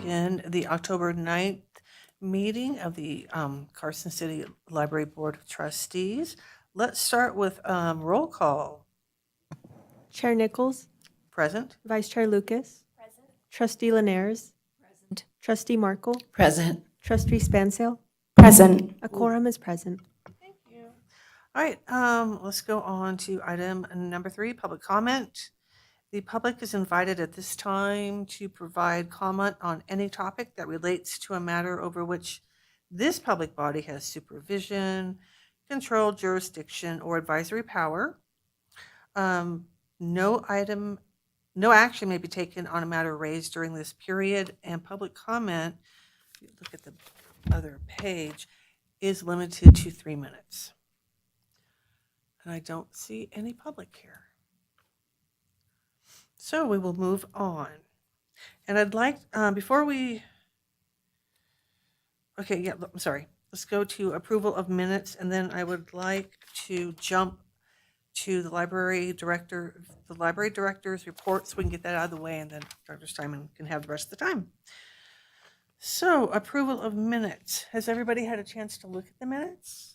begin the October 9th meeting of the Carson City Library Board of Trustees. Let's start with roll call. Chair Nichols, Present? Vice Chair Lucas. Present. Trustee Linares. Present. Trustee Markle. Present. Trustee Spansale. Present. A quorum is present. Thank you. All right, let's go on to item number 3, public comment. The public is invited at this time to provide comment on any topic that relates to a matter over which this public body has supervision, control, jurisdiction, or advisory power. No action may be taken on a matter raised during this period, and public comment, if you look at the other page, is limited to 3 minutes. And I don't see any public here. So we will move on. And I'd like, I'm sorry. Let's go to approval of minutes, and then I would like to jump to the library director's report, so we can get that out of the way, and then Dr. Steinman can have the rest of the time. So approval of minutes. Has everybody had a chance to look at the minutes?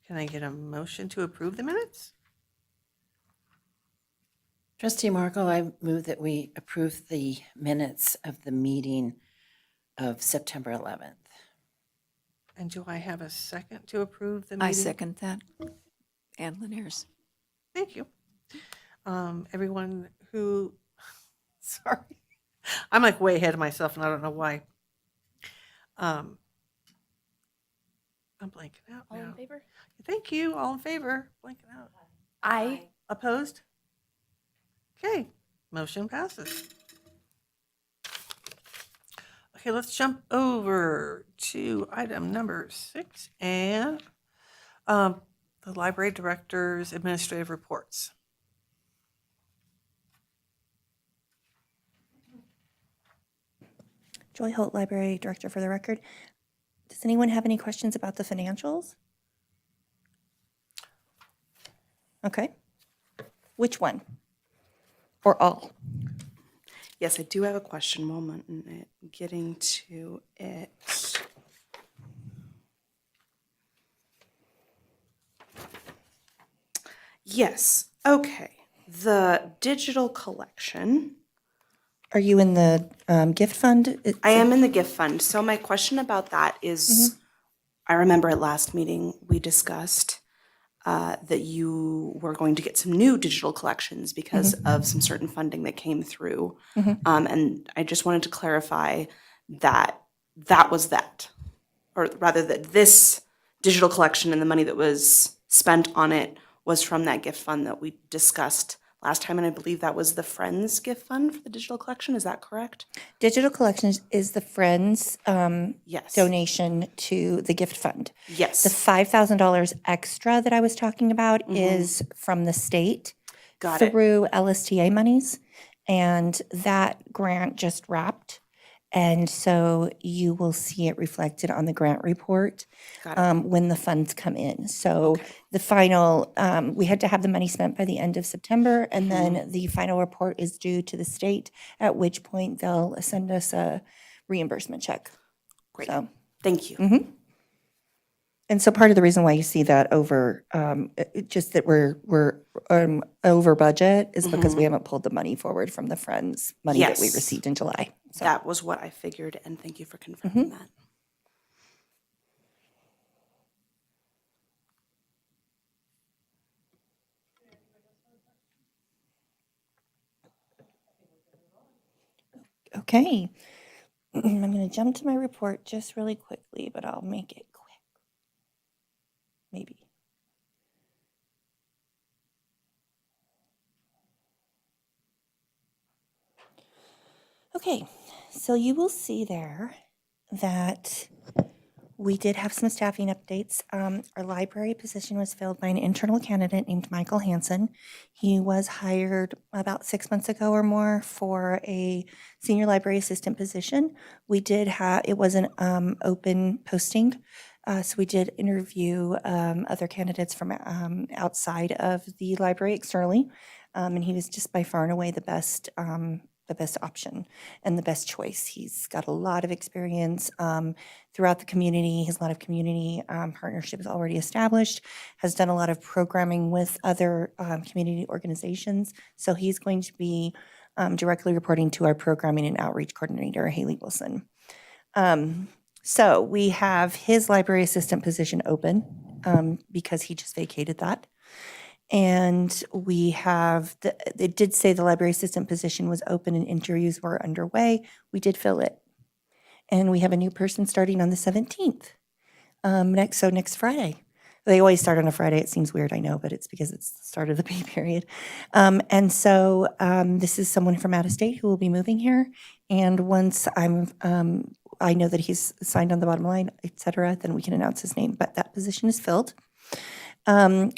Can I get a motion to approve the minutes? Trustee Markle, I move that we approve the minutes of the meeting of September 11th. And do I have a second to approve the meeting? I second that. Ann Linares. Thank you. Everyone who, sorry, I'm like way ahead of myself and I don't know why. I'm blanking out now. All in favor? Thank you. All in favor? Blanking out. Aye. Opposed? Okay, motion passes. Okay, let's jump over to item number 6 and the library director's administrative reports. Joy Holt, Library Director for the record. Does anyone have any questions about the financials? Okay. Which one? Or all? Yes, I do have a question. Moment, getting to it. Yes, okay. The digital collection. Are you in the gift fund? I am in the gift fund. So my question about that is, I remember at last meeting, we discussed that you were going to get some new digital collections because of some certain funding that came through. And I just wanted to clarify that that was that, or rather that this digital collection and the money that was spent on it was from that gift fund that we discussed last time. And I believe that was the Friends gift fund for the digital collection. Is that correct? Digital Collections is the Friends Yes. donation to the gift fund. Yes. The $5,000 extra that I was talking about is from the state Got it. through LSTA monies. And that grant just wrapped. And so you will see it reflected on the grant report Got it. when the funds come in. So the final, we had to have the money spent by the end of September, and then the final report is due to the state, at which point they'll send us a reimbursement check. Great. So, Thank you. and so part of the reason why you see that over, just that we're over budget is because we haven't pulled the money forward from the Friends money that we Yes. received in July. So. That was what I figured, and thank you for confirming that. Okay. I'm going to jump to my report just really quickly, but I'll make it quick. Maybe. Okay, so you will see there that we did have some staffing updates. Our library position was filled by an internal candidate named Michael Hansen. He was hired about 6 months ago or more for a senior library assistant position. We did have, it was an open posting, so we did interview other candidates from outside of the library externally. And he was just by far and away the best option and the best choice. He's got a lot of experience throughout the community. He has a lot of community partnerships already established, has done a lot of programming with other community organizations. So he's going to be directly reporting to our programming and outreach coordinator, Haley Wilson. So we have his library assistant position open because he just vacated that. And we have, it did say the library assistant position was open and interviews were underway. We did fill it. And we have a new person starting on the 17th, next Friday. They always start on a Friday. It seems weird, I know, but it's because it's the start of the pay period. And so this is someone from out of state who will be moving here. And once I know that he's signed on the bottom line, et cetera, then we can announce his name. But that position is filled.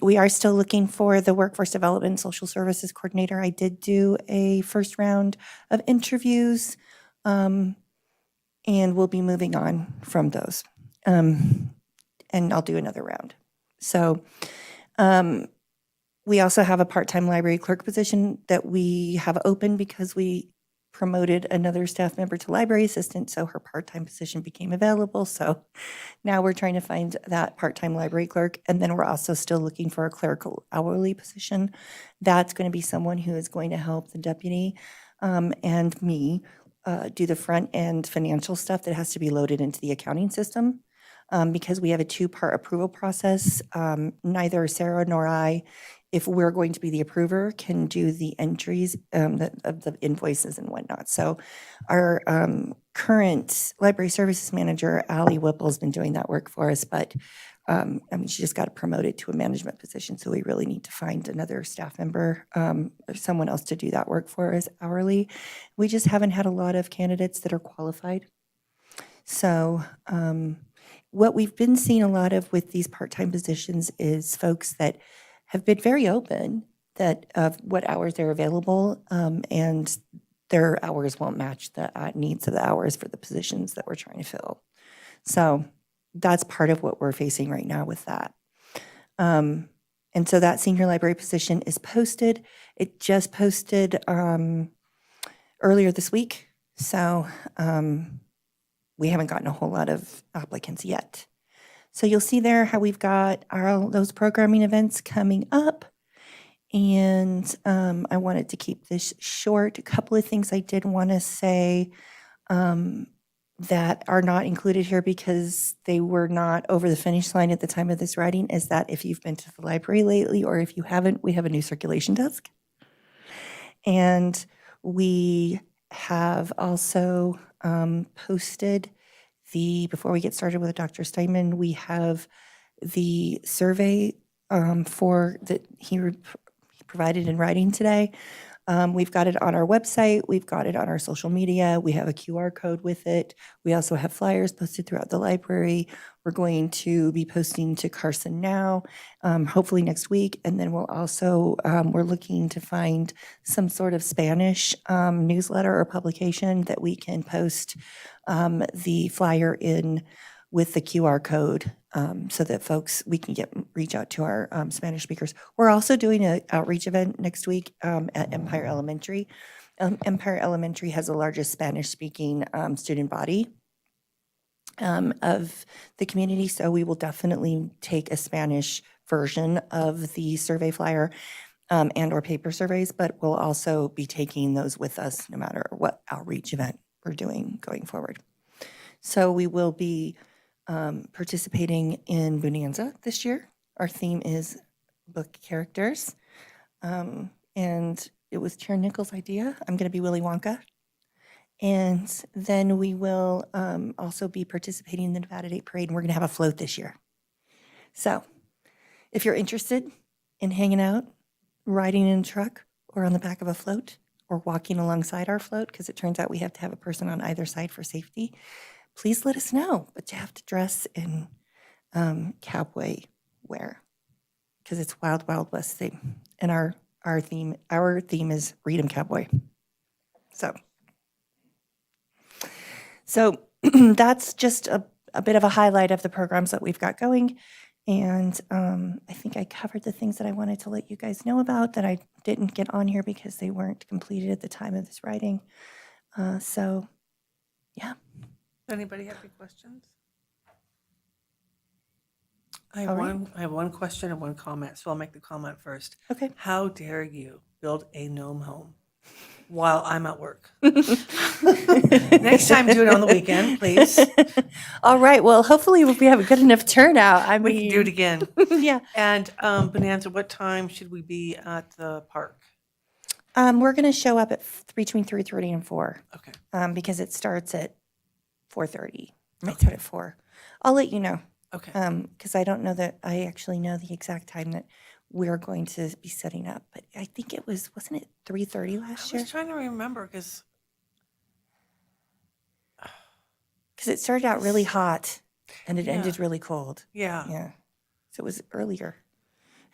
We are still looking for the workforce development and social services coordinator. I did do a first round of interviews, and we'll be moving on from those. And I'll do another round. So we also have a part-time library clerk position that we have open because we promoted another staff member to library assistant, so her part-time position became available. So now we're trying to find that part-time library clerk, and then we're also still looking for a clerical hourly position. That's going to be someone who is going to help the deputy and me do the front-end financial stuff that has to be loaded into the accounting system. Because we have a two-part approval process, neither Sarah nor I, if we're going to be the approver, can do the entries of the invoices and whatnot. So our current library services manager, Allie Whipple, has been doing that work for us, but she just got promoted to a management position, so we really need to find another staff member or someone else to do that work for us hourly. We just haven't had a lot of candidates that are qualified. So what we've been seeing a lot of with these part-time positions is folks that have been very open that of what hours they're available, and their hours won't match the needs of the hours for the positions that we're trying to fill. So that's part of what we're facing right now with that. And so that senior library position is posted. It just posted earlier this week. So we haven't gotten a whole lot of applicants yet. So you'll see there how we've got those programming events coming up. And I wanted to keep this short. A couple of things I did want to say that are not included here because they were not over the finish line at the time of this writing is that if you've been to the library lately or if you haven't, we have a new circulation desk. And we have also posted before we get started with Dr. Steinman, we have the survey that he provided in writing today. We've got it on our website. We've got it on our social media. We have a QR code with it. We also have flyers posted throughout the library. We're going to be posting to Carson now, hopefully next week. And then we'll also, we're looking to find some sort of Spanish newsletter or publication that we can post the flyer in with the QR code so that folks, we can reach out to our Spanish speakers. We're also doing an outreach event next week at Empire Elementary. Empire Elementary has the largest Spanish-speaking student body of the community, so we will definitely take a Spanish version of the survey flyer and or paper surveys, but we'll also be taking those with us no matter what outreach event we're doing going forward. So we will be participating in Bonanza this year. Our theme is book characters. And it was Chair Nichols' idea. I'm going to be Willy Wonka. And then we will also be participating in the Nevada Day Parade, and we're going to have a float this year. So if you're interested in hanging out, riding in a truck, or on the back of a float, or walking alongside our float, because it turns out we have to have a person on either side for safety, please let us know. But you have to dress in cowboy wear, because it's Wild Wild West theme. And our theme is Read 'em Cowboy. So that's just a bit of a highlight of the programs that we've got going. And I think I covered the things that I wanted to let you guys know about that I didn't get on here because they weren't completed at the time of this writing. So, yeah. Does anybody have any questions? I All right. have one question and one comment, so I'll make the comment first. Okay. How dare you build a gnome home while I'm at work? Next time, do it on the weekend, please. All right. Well, hopefully we have a good enough turnout. I We mean, can do it again. yeah. And Bonanza, what time should we be at the park? We're going to show up at between 3:30 and 4 Okay, because it starts at 4:30. Might start at 4. I'll let you know. okay. Because I don't know that I actually know the exact time that we're going to be setting up. But I think wasn't it 3:30 I last year? was trying to remember because Because it started out really hot and it Yeah. ended really cold. yeah, Yeah. So it was earlier.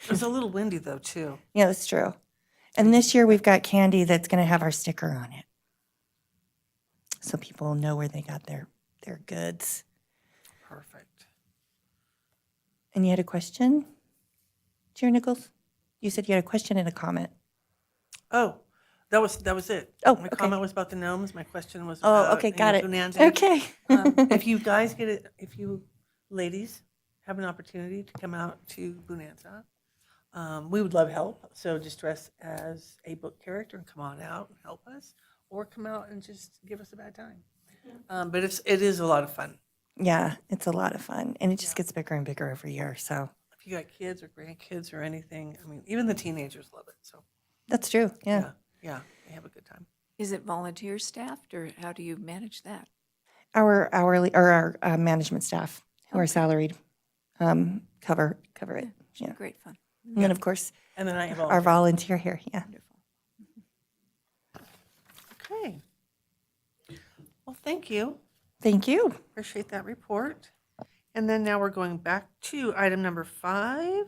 it was a little windy though too. Yeah, that's true. And this year we've got candy that's going to have our sticker on it. So people know where they got their goods. Perfect. And you had a question, Chair Nichols? You said you had a question and a comment. Oh, that was it. Oh, My okay. comment was about the gnomes. My question was Oh, about okay, got it. Bonanza. Okay. If you guys if you ladies have an opportunity to come out to Bonanza, we would love help. So just dress as a book character and come on out and help us, or come out and just give us a bad time. But it is a lot of fun. Yeah, it's a lot of fun. And it just gets bigger and bigger every year. So If you got kids or grandkids or anything, I mean, even the teenagers love it. So that's true. Yeah. yeah, they have a good time. Is it volunteer staffed, or how do you manage that? Our hourly or our management staff who are salaried cover it. Yeah. Great fun. And then, of course, And then I have our volunteer here. Yeah. Wonderful. Okay. Well, thank you. Thank you. Appreciate that report. And then now we're going back to item number 5,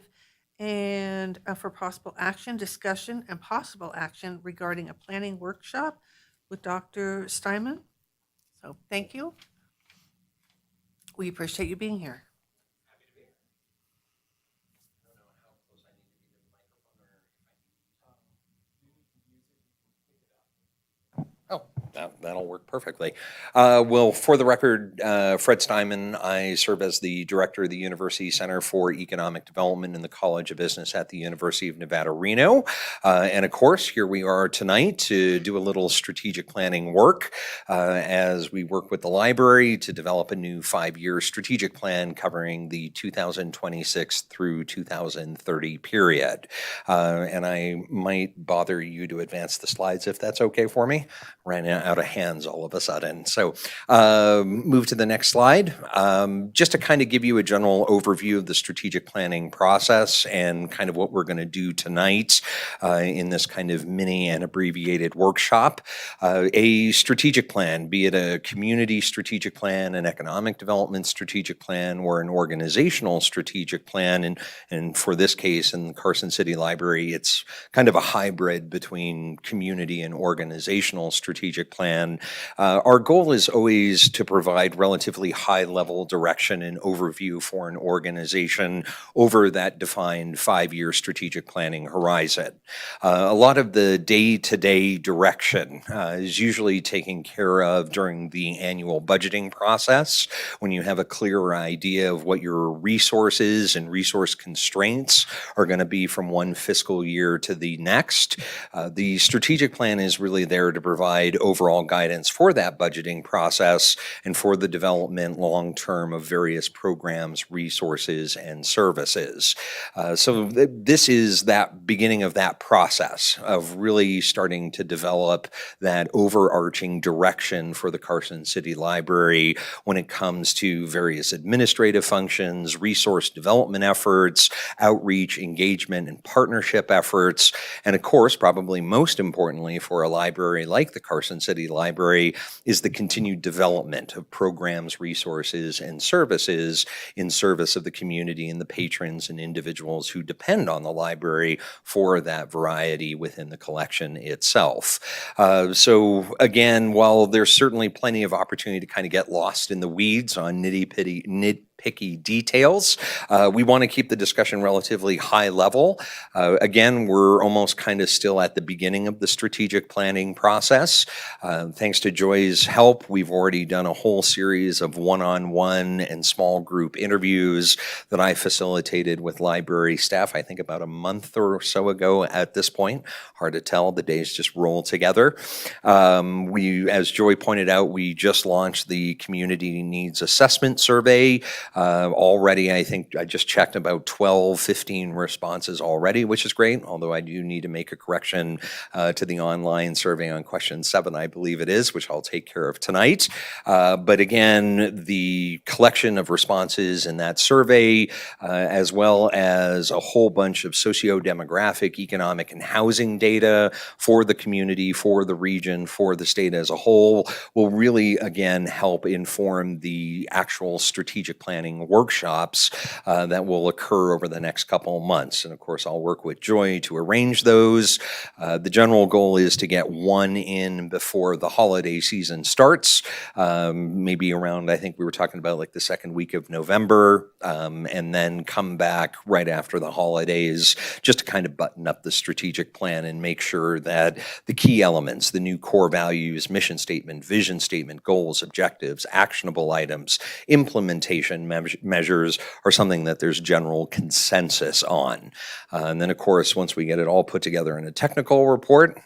and for possible action, discussion, and possible action regarding a planning workshop with Dr. Steinman. So thank you. We appreciate you being here. Oh, that'll work perfectly. Well, for the record, Fred Steinman, I serve as the director of the University Center for Economic Development in the College of Business at the University of Nevada, Reno. And of course, here we are tonight to do a little strategic planning work as we work with the library to develop a new 5-year strategic plan covering the 2026 through 2030 period. And I might bother you to advance the slides if that's okay for me. Ran out of hands all of a sudden. So move to the next slide. Just to kind of give you a general overview of the strategic planning process and kind of what we're going to do tonight in this kind of mini and abbreviated workshop. A strategic plan, be it a community strategic plan, an economic development strategic plan, or an organizational strategic plan. And for this case in the Carson City Library, it's kind of a hybrid between community and organizational strategic plan. Our goal is always to provide relatively high-level direction and overview for an organization over that defined 5-year strategic planning horizon. A lot of the day-to-day direction is usually taken care of during the annual budgeting process, when you have a clearer idea of what your resources and resource constraints are going to be from one fiscal year to the next. The strategic plan is really there to provide overall guidance for that budgeting process and for the development long-term of various programs, resources, and services. So this is that beginning of that process of really starting to develop that overarching direction for the Carson City Library when it comes to various administrative functions, resource development efforts, outreach, engagement, and partnership efforts, and of course, probably most importantly for a library like the Carson City Library, library is the continued development of programs, resources, and services in service of the community and the patrons and individuals who depend on the library for that variety within the collection itself. So again, while there's certainly plenty of opportunity to kind of get lost in the weeds on nitpicky details, we want to keep the discussion relatively high level. Again, we're almost kind of still at the beginning of the strategic planning process. Thanks to Joy's help, we've already done a whole series of one-on-one and small group interviews that I facilitated with library staff, I think about a month or so ago at this point. Hard to tell, the days just roll together. As Joy pointed out, we just launched the Community Needs Assessment Survey. Already, I think I just checked about 12, 15 responses already, which is great, although I do need to make a correction to the online survey on question 7, I believe it is, which I'll take care of tonight. But again, the collection of responses in that survey, as well as a whole bunch of socio-demographic, economic, and housing data for the community, for the region, for the state as a whole, will really, again, help inform the actual strategic planning workshops that will occur over the next couple of months. And of course, I'll work with Joy to arrange those. The general goal is to get one in before the holiday season starts, maybe around, I think we were talking about like the second week of November, and then come back right after the holidays just to kind of button up the strategic plan and make sure that the key elements, the new core values, mission statement, vision statement, goals, objectives, actionable items, implementation measures are something that there's general consensus on. And then, of course, once we get it all put together in a technical report,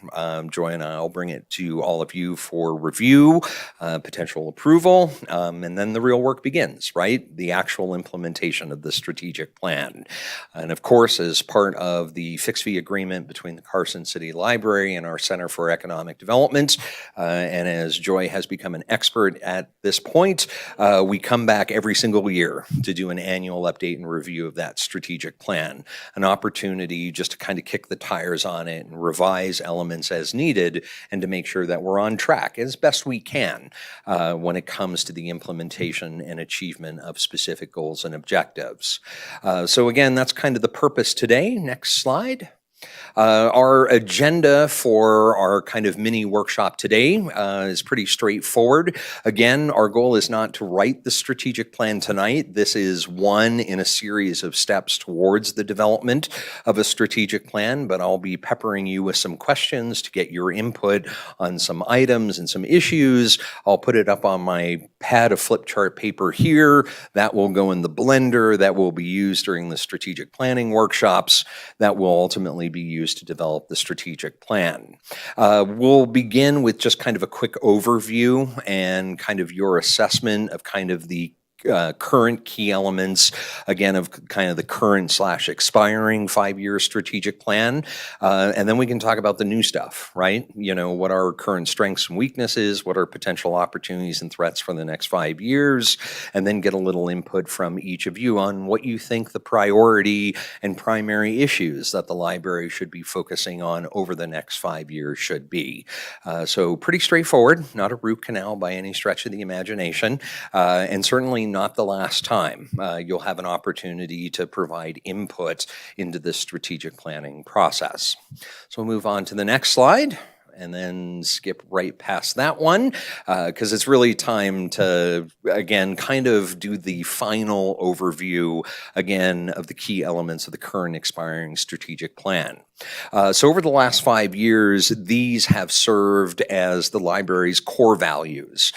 Joy and I will bring it to all of you for review, potential approval, and then the real work begins, right? The actual implementation of the strategic plan. And of course, as part of the fixed fee agreement between the Carson City Library and our Center for Economic Development, and as Joy has become an expert at this point, we come back every single year to do an annual update and review of that strategic plan, an opportunity just to kind of kick the tires on it and revise elements as needed and to make sure that we're on track as best we can when it comes to the implementation and achievement of specific goals and objectives. So again, that's kind of the purpose today. Next slide. Our agenda for our kind of mini workshop today is pretty straightforward. Again, our goal is not to write the strategic plan tonight. This is one in a series of steps towards the development of a strategic plan, but I'll be peppering you with some questions to get your input on some items and some issues. I'll put it up on my pad of flip chart paper here. That will go in the blender that will be used during the strategic planning workshops that will ultimately be used to develop the strategic plan. We'll begin with just kind of a quick overview and kind of your assessment of kind of the current key elements, again, of kind of the current / expiring 5-year strategic plan. And then we can talk about the new stuff, right? You know, what are our current strengths and weaknesses? What are potential opportunities and threats for the next 5 years? And then get a little input from each of you on what you think the priority and primary issues that the library should be focusing on over the next 5 years should be. So pretty straightforward, not a root canal by any stretch of the imagination, and certainly not the last time you'll have an opportunity to provide input into the strategic planning process. So we'll move on to the next slide and then skip right past that one because it's really time to, again, kind of do the final overview, again, of the key elements of the current expiring strategic plan. So over the last 5 years, these have served as the library's core values.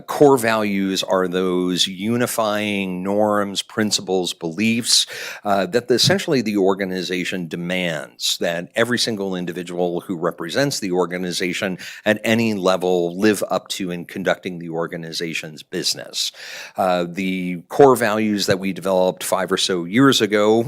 Core values are those unifying norms, principles, beliefs that essentially the organization demands that every single individual who represents the organization at any level live up to in conducting the organization's business. The core values that we developed 5 or so years ago,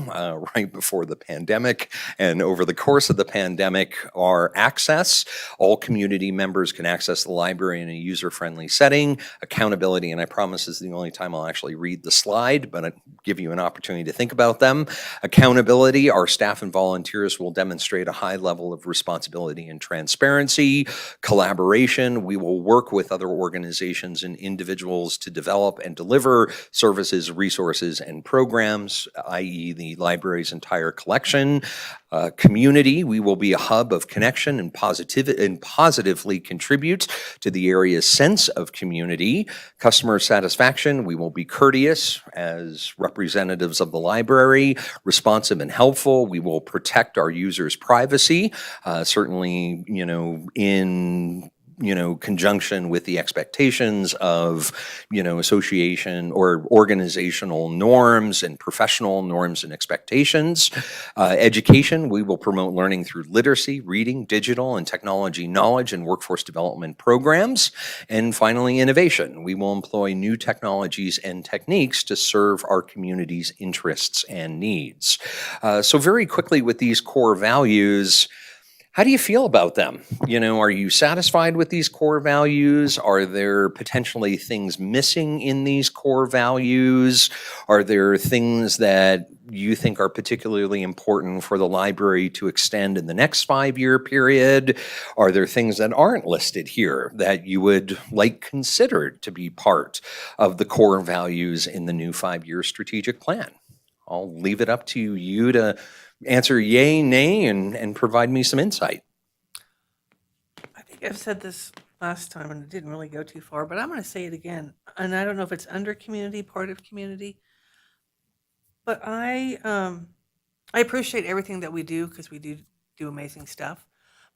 right before the pandemic and over the course of the pandemic, are access. All community members can access the library in a user-friendly setting. Accountability, and I promise this is the only time I'll actually read the slide, but I'll give you an opportunity to think about them. Accountability, our staff and volunteers will demonstrate a high level of responsibility and transparency. transparency, collaboration. We will work with other organizations and individuals to develop and deliver services, resources, and programs, i.e. the library's entire collection. Community, we will be a hub of connection and positively contribute to the area's sense of community. Customer satisfaction, we will be courteous as representatives of the library, responsive and helpful. We will protect our users' privacy, certainly, in conjunction with the expectations of, association or organizational norms and professional norms and expectations. Education, we will promote learning through literacy, reading, digital and technology knowledge, and workforce development programs. And finally, innovation. We will employ new technologies and techniques to serve our community's interests and needs. So very quickly with these core values, how do you feel about them? Are you satisfied with these core values? Are there potentially things missing in these core values? Are there things that you think are particularly important for the library to extend in the next 5-year period? Are there things that aren't listed here that you would like considered to be part of the core values in the new 5-year strategic plan? I'll leave it up to you to answer yay, nay, and provide me some insight. I think I've said this last time and it didn't really go too far, but I'm going to say it again. And I don't know if it's under community, part of community, but I appreciate everything that we do because we do amazing stuff.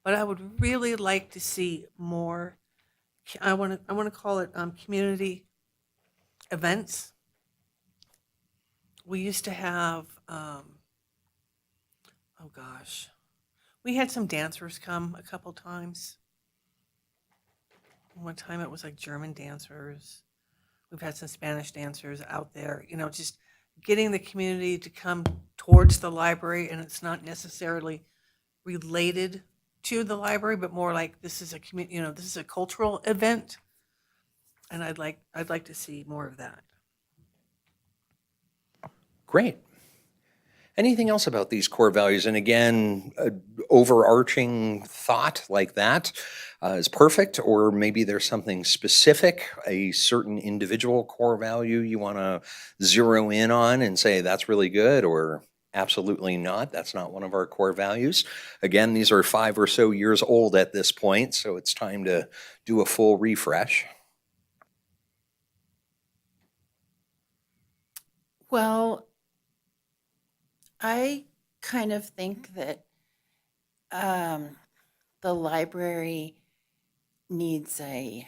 But I would really like to see more. I want to call it community events. We used to have. Oh gosh, we had some dancers come a couple times. One time it was like German dancers. We've had some Spanish dancers out there, just getting the community to come towards the library, and it's not necessarily related to the library, but more like this is this is a cultural event, and I'd like to see more of that. Great. Anything else about these core values? And again, an overarching thought like that is perfect, or maybe there's something specific, a certain individual core value you want to zero in on and say that's really good, or absolutely not, that's not one of our core values. Again, these are 5 or so years old at this point, so it's time to do a full refresh. Well, I kind of think that the library needs I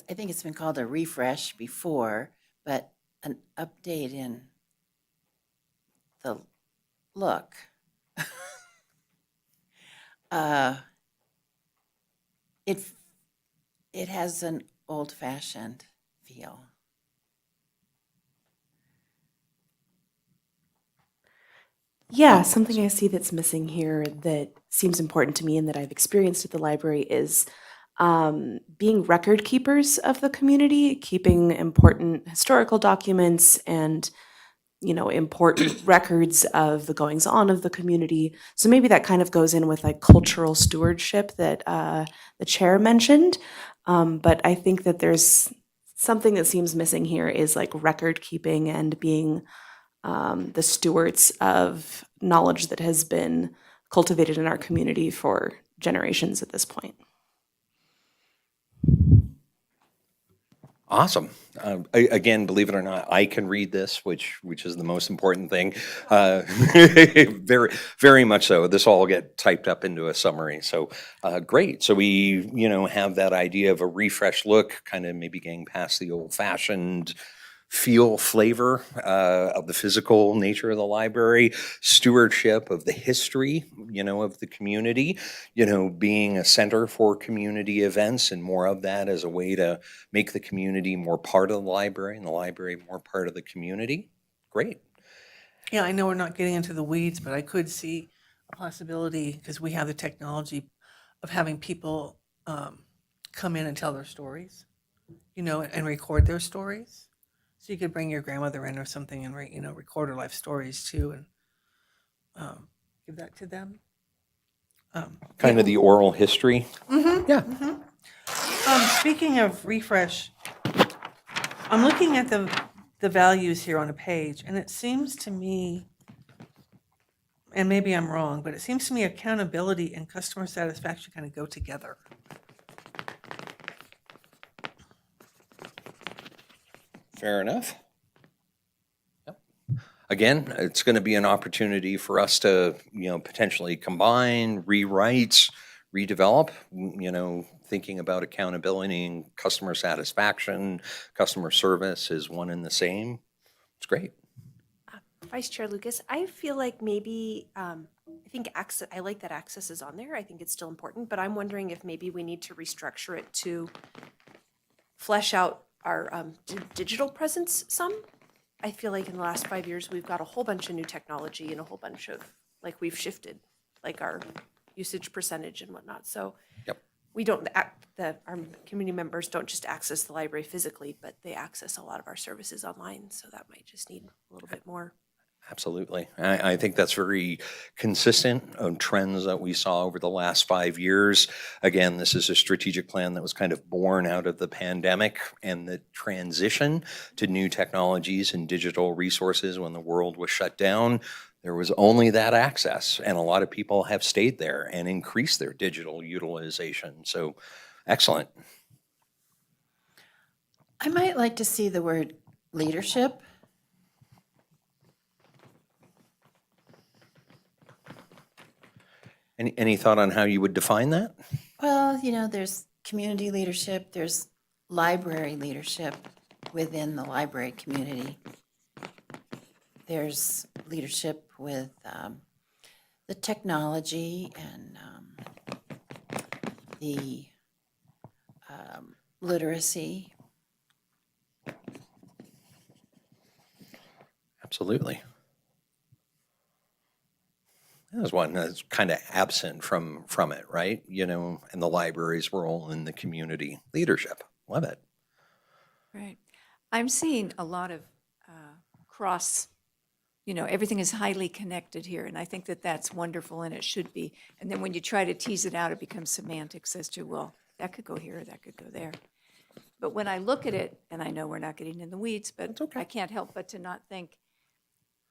think it's been called a refresh before, but an update in the look. It has an old-fashioned feel. Yeah, something I see that's missing here that seems important to me and that I've experienced at the library is being record keepers of the community, keeping important historical documents and important records of the goings on of the community. So maybe that kind of goes in with like cultural stewardship that the chair mentioned. But I think that there's something that seems missing here is like record keeping and being the stewards of knowledge that has been cultivated in our community for generations at this point. Awesome. Again, believe it or not, I can read this, which is the most important thing. Very, very much so. This all get typed up into a summary. So great. So we, have that idea of a refresh look, kind of maybe getting past the old-fashioned flavor of the physical nature of the library, stewardship of the history, of the community, being a center for community events, and more of that as a way to make the community more part of the library and the library more part of the community. Great. Yeah, I know we're not getting into the weeds, but I could see a possibility, because we have the technology of having people come in and tell their stories, and record their stories. So you could bring your grandmother in or something and record her life stories too. And give that to them. Kind of the oral history. Yeah. Speaking of refresh, I'm looking at the values here on a page, and it seems to me, and maybe I'm wrong, but it seems to me accountability and customer satisfaction kind of go together. Fair enough. Yep. Again, it's going to be an opportunity for us to, potentially combine, rewrite, redevelop, thinking about accountability and customer satisfaction, customer service is one and the same. It's great. Vice Chair Lucas, I feel like maybe, I think access, I like that access is on there. I think it's still important, but I'm wondering if maybe we need to restructure it to flesh out our digital presence some. I feel like in the last 5 years, we've got a whole bunch of new technology and a whole bunch of, like, we've shifted, our usage percentage and whatnot. So Yep. we don't, our community members don't just access the library physically, but they access a lot of our services online. So that might just need a little bit more. Absolutely. I think that's very consistent on trends that we saw over the last 5 years. Again, this is a strategic plan that was kind of born out of the pandemic and the transition to new technologies and digital resources when the world was shut down. There was only that access, and a lot of people have stayed there and increased their digital utilization. So, excellent. I might like to see the word leadership. Any thought on how you would define that? Well, there's community leadership, there's library leadership within the library community. There's leadership with the technology and the literacy. Absolutely. There's one that's kind of absent from it, right? And the library's role in the community leadership. Love it. Right. I'm seeing a lot of cross, everything is highly connected here, and I think that that's wonderful, and it should be. And then when you try to tease it out, it becomes semantics as to, well, that could go here, or that could go there. But when I look at it, and I know we're not getting in the weeds, but I can't help but to not think,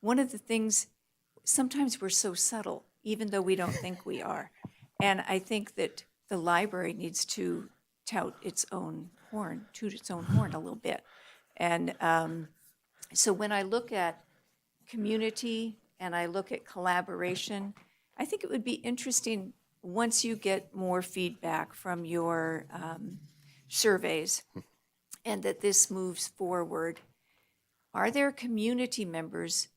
one of the things, sometimes we're so subtle, even though we don't think we are. And I think that the library needs to toot its own horn a little bit. And so when I look at community and I look at collaboration, I think it would be interesting, once you get more feedback from your surveys and that this moves forward, are there community members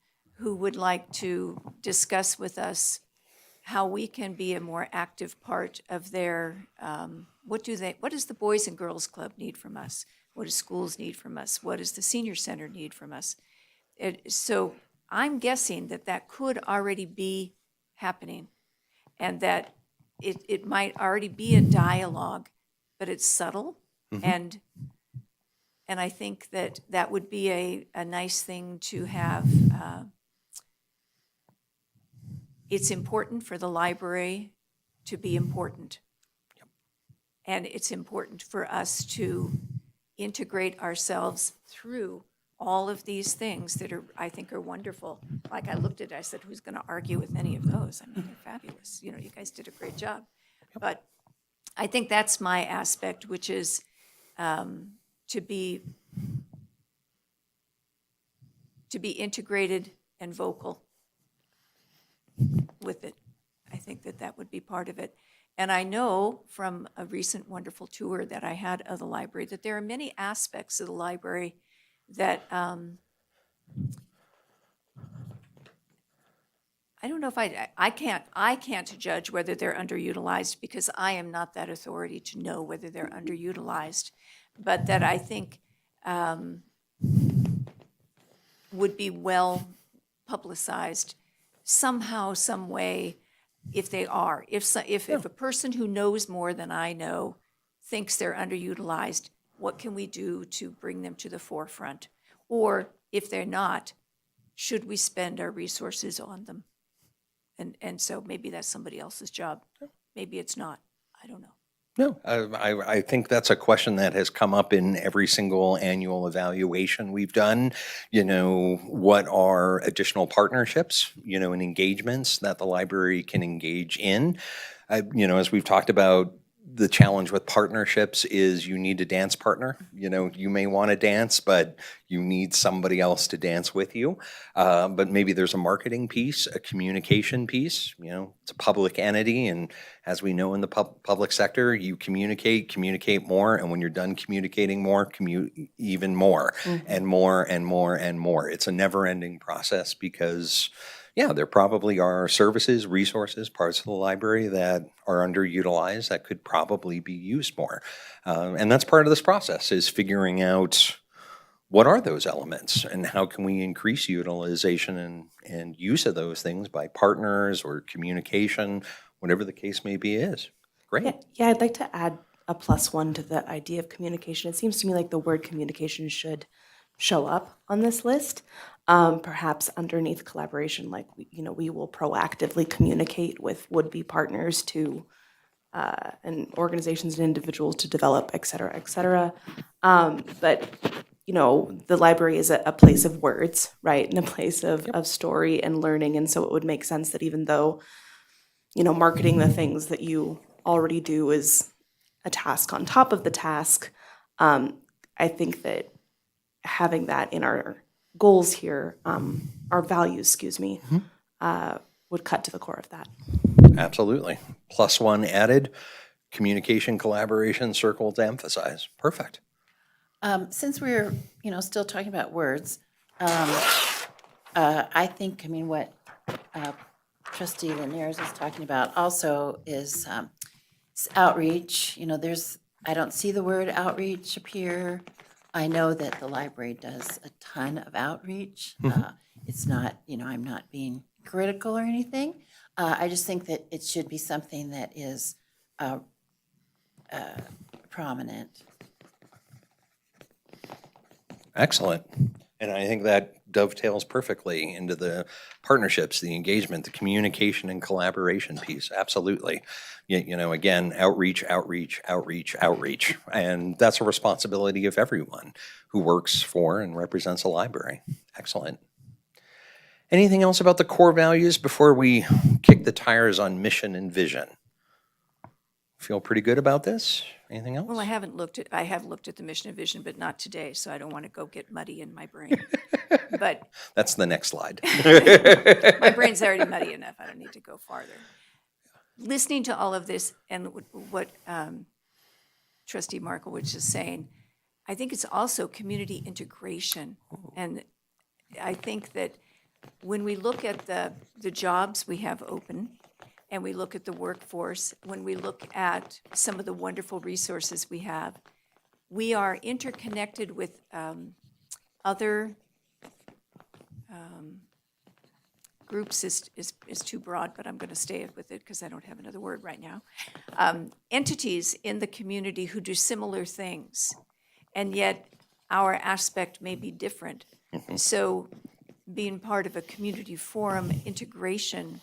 who would like to discuss with us how we can be a more active part of their, what does the Boys and Girls Club need from us? What do schools need from us? What does the Senior Center need from us? So I'm guessing that could already be happening, and that it might already be a dialogue, but it's subtle. And I think that would be a nice thing to have. It's important for the library to be important. And it's important for us to integrate ourselves through all of these things that I think are wonderful. Like I looked at it, I said, who's going to argue with any of those? I mean, they're fabulous. You guys did a great job. But I think that's my aspect, which is to be integrated and vocal with it. I think that would be part of it. And I know from a recent wonderful tour that I had of the library that there are many aspects of the library that I don't know if I can't judge whether they're underutilized, because I am not that authority to know whether they're underutilized, but that I think would be well publicized somehow, some way, if they are. If a person who knows more than I know thinks they're underutilized, what can we do to bring them to the forefront? Or if they're not, should we spend our resources on them? And so maybe that's somebody else's job. Maybe it's not. I don't know. No, I think that's a question that has come up in every single annual evaluation we've done. What are additional partnerships, and engagements that the library can engage in? As we've talked about, the challenge with partnerships is you need a dance partner. You may want to dance, but you need somebody else to dance with you. But maybe there's a marketing piece, a communication piece. It's a public entity, and as we know in the public sector, you communicate more, and when you're done communicating more, commute even more, and more and more and more. It's a never-ending process because there probably are services, resources, parts of the library that are underutilized that could probably be used more. And that's part of this process, is figuring out what are those elements and how can we increase utilization and use of those things by partners or communication, whatever the case may be is. Great. Yeah, I'd like to add a +1 to the idea of communication. It seems to me like the word communication should show up on this list. Perhaps underneath collaboration, like, we will proactively communicate with would-be partners to and organizations and individuals to develop, et cetera, et cetera. But the library is a place of words, right? And a place of story and learning. And so it would make sense that even though, marketing the things that you already do is a task on top of the task, I think that having that in our goals here, our values, would cut to the core of that. Absolutely. +1 added, communication, collaboration, circle to emphasize. Perfect. Since we're, still talking about words, I think, what Trustee Linares is talking about also is outreach. I don't see the word outreach appear. I know that the library does a ton of outreach. It's not, I'm not being critical or anything. I just think that it should be something that is prominent. Excellent. And I think that dovetails perfectly into the partnerships, the engagement, the communication and collaboration piece. Absolutely. Again, outreach. And that's a responsibility of everyone who works for and represents a library. Excellent. Anything else about the core values before we kick the tires on mission and vision? Feel pretty good about this? Anything else? Well, I have looked at the mission and vision, but not today, so I don't want to go get muddy in my brain. But That's the next slide. my brain's already muddy enough. I don't need to go farther. Listening to all of this and what Trustee Markowitz is saying, I think it's also community integration. And I think that when we look at the jobs we have open, and we look at the workforce, when we look at some of the wonderful resources we have, we are interconnected with other groups is too broad, but I'm going to stay with it because I don't have another word right now. Entities in the community who do similar things, and yet our aspect may be different. So being part of a community forum integration,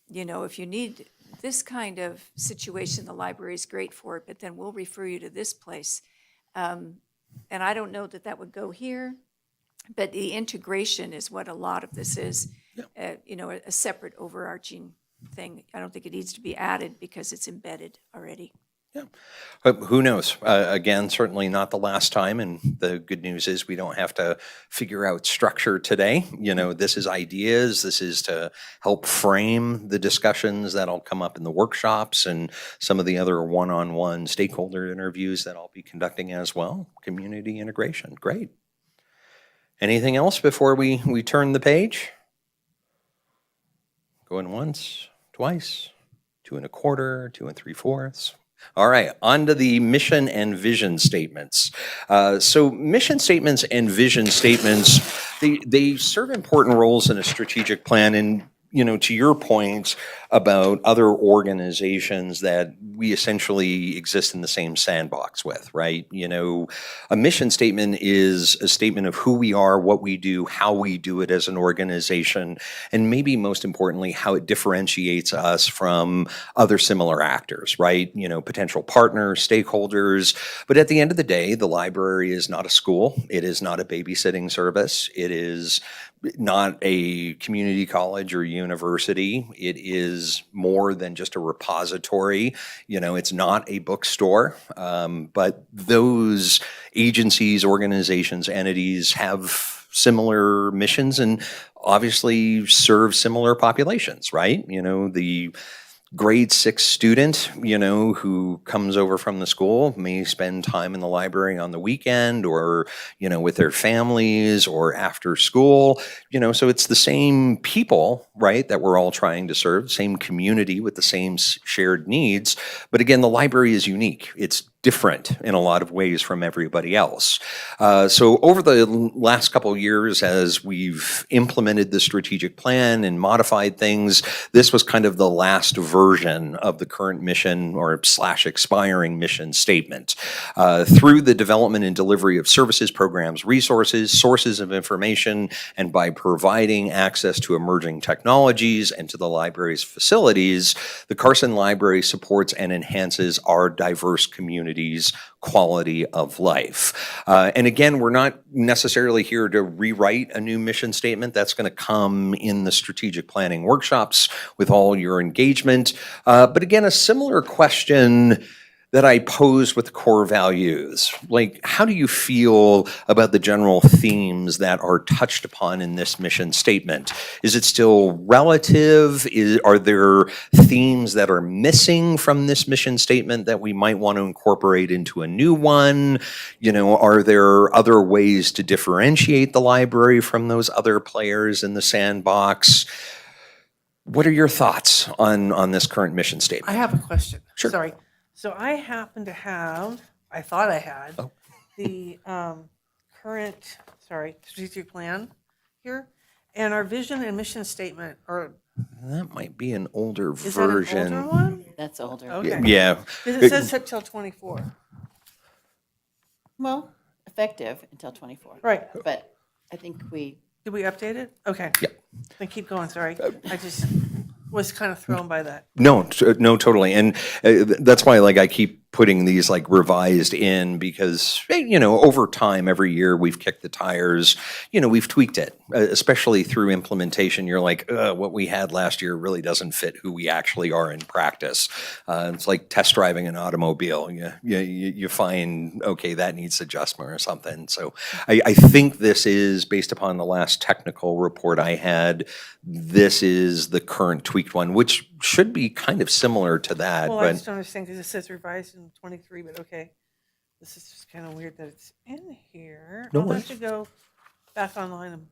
if you need this kind of situation, the library is great for it, but then we'll refer you to this place. And I don't know that would go here, but the integration is what a lot of this is, a separate overarching thing. I don't think it needs to be added because it's embedded already. Yeah. But who knows? Again, certainly not the last time. And the good news is we don't have to figure out structure today. This is ideas. This is to help frame the discussions that'll come up in the workshops and some of the other one-on-one stakeholder interviews that I'll be conducting as well. Community integration. Great. Anything else before we turn the page? Going once, twice, 2 1/4, 2 3/4. All right, on to the mission and vision statements. So mission statements and vision statements, they serve important roles in a strategic plan. And to your point about other organizations that we essentially exist in the same sandbox with, right? A mission statement is a statement of who we are, what we do, how we do it as an organization, and maybe most importantly, how it differentiates us from other similar actors, right? Potential partners, stakeholders. But at the end of the day, the library is not a school. It is not a babysitting service. It is not a community college or university. It is more than just a repository. It's not a bookstore. But those agencies, organizations, entities have similar missions and obviously serve similar populations, right? The grade 6 student, who comes over from the school may spend time in the library on the weekend or, with their families or after school, so it's the same people, right, that we're all trying to serve, same community with the same shared needs. But again, the library is unique. It's different in a lot of ways from everybody else. So over the last couple of years, as we've implemented the strategic plan and modified things, this was kind of the last version of the current mission or / expiring mission statement. Through the development and delivery of services, programs, resources, sources of information, and by providing access to emerging technologies and to the library's facilities, the Carson Library supports and enhances our diverse community's quality of life. And again, we're not necessarily here to rewrite a new mission statement. That's going to come in the strategic planning workshops with all your engagement. But again, a similar question that I posed with the core values. Like, how do you feel about the general themes that are touched upon in this mission statement? Is it still relative? Are there themes that are missing from this mission statement that we might want to incorporate into a new one? Are there other ways to differentiate the library from those other players in the sandbox? What are your thoughts on this current mission statement? I have a question. Sure. Sorry. So I happen to have, I thought I had, the current, strategic plan here. And our vision and mission statement, or That might be an older is that an version. older one? That's older. Okay. Yeah. Because it says up till 24. Well, effective until 24. Right. But I think we, Did we update it? Okay. Yep. Then keep going, sorry. I just was kind of thrown by that. No, totally. And that's why, I keep putting these revised in because, over time, every year we've kicked the tires, we've tweaked it, especially through implementation. You're like, what we had last year really doesn't fit who we actually are in practice. It's like test driving an automobile. You find, okay, that needs adjustment or something. So I think this is, based upon the last technical report I had, this is the current tweaked one, which should be kind of similar to that. Well, I But just don't understand because it says revised in 23, but okay. This is just kind of weird that it's in here. No I'll worries. have to go back online and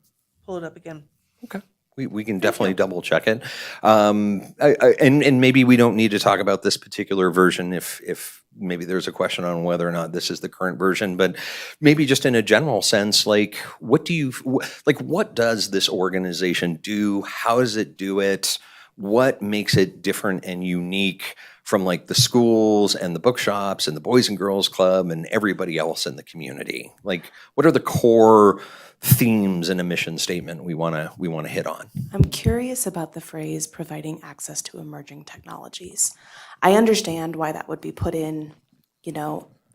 pull it up again. okay. We can definitely double check it. And maybe we don't need to talk about this particular version if maybe there's a question on whether or not this is the current version, but maybe just in a general sense, what does this organization do? How does it do it? What makes it different and unique from the schools and the bookshops and the Boys and Girls Club and everybody else in the community? What are the core themes in a mission statement we want to hit on? I'm curious about the phrase providing access to emerging technologies. I understand why that would be put in,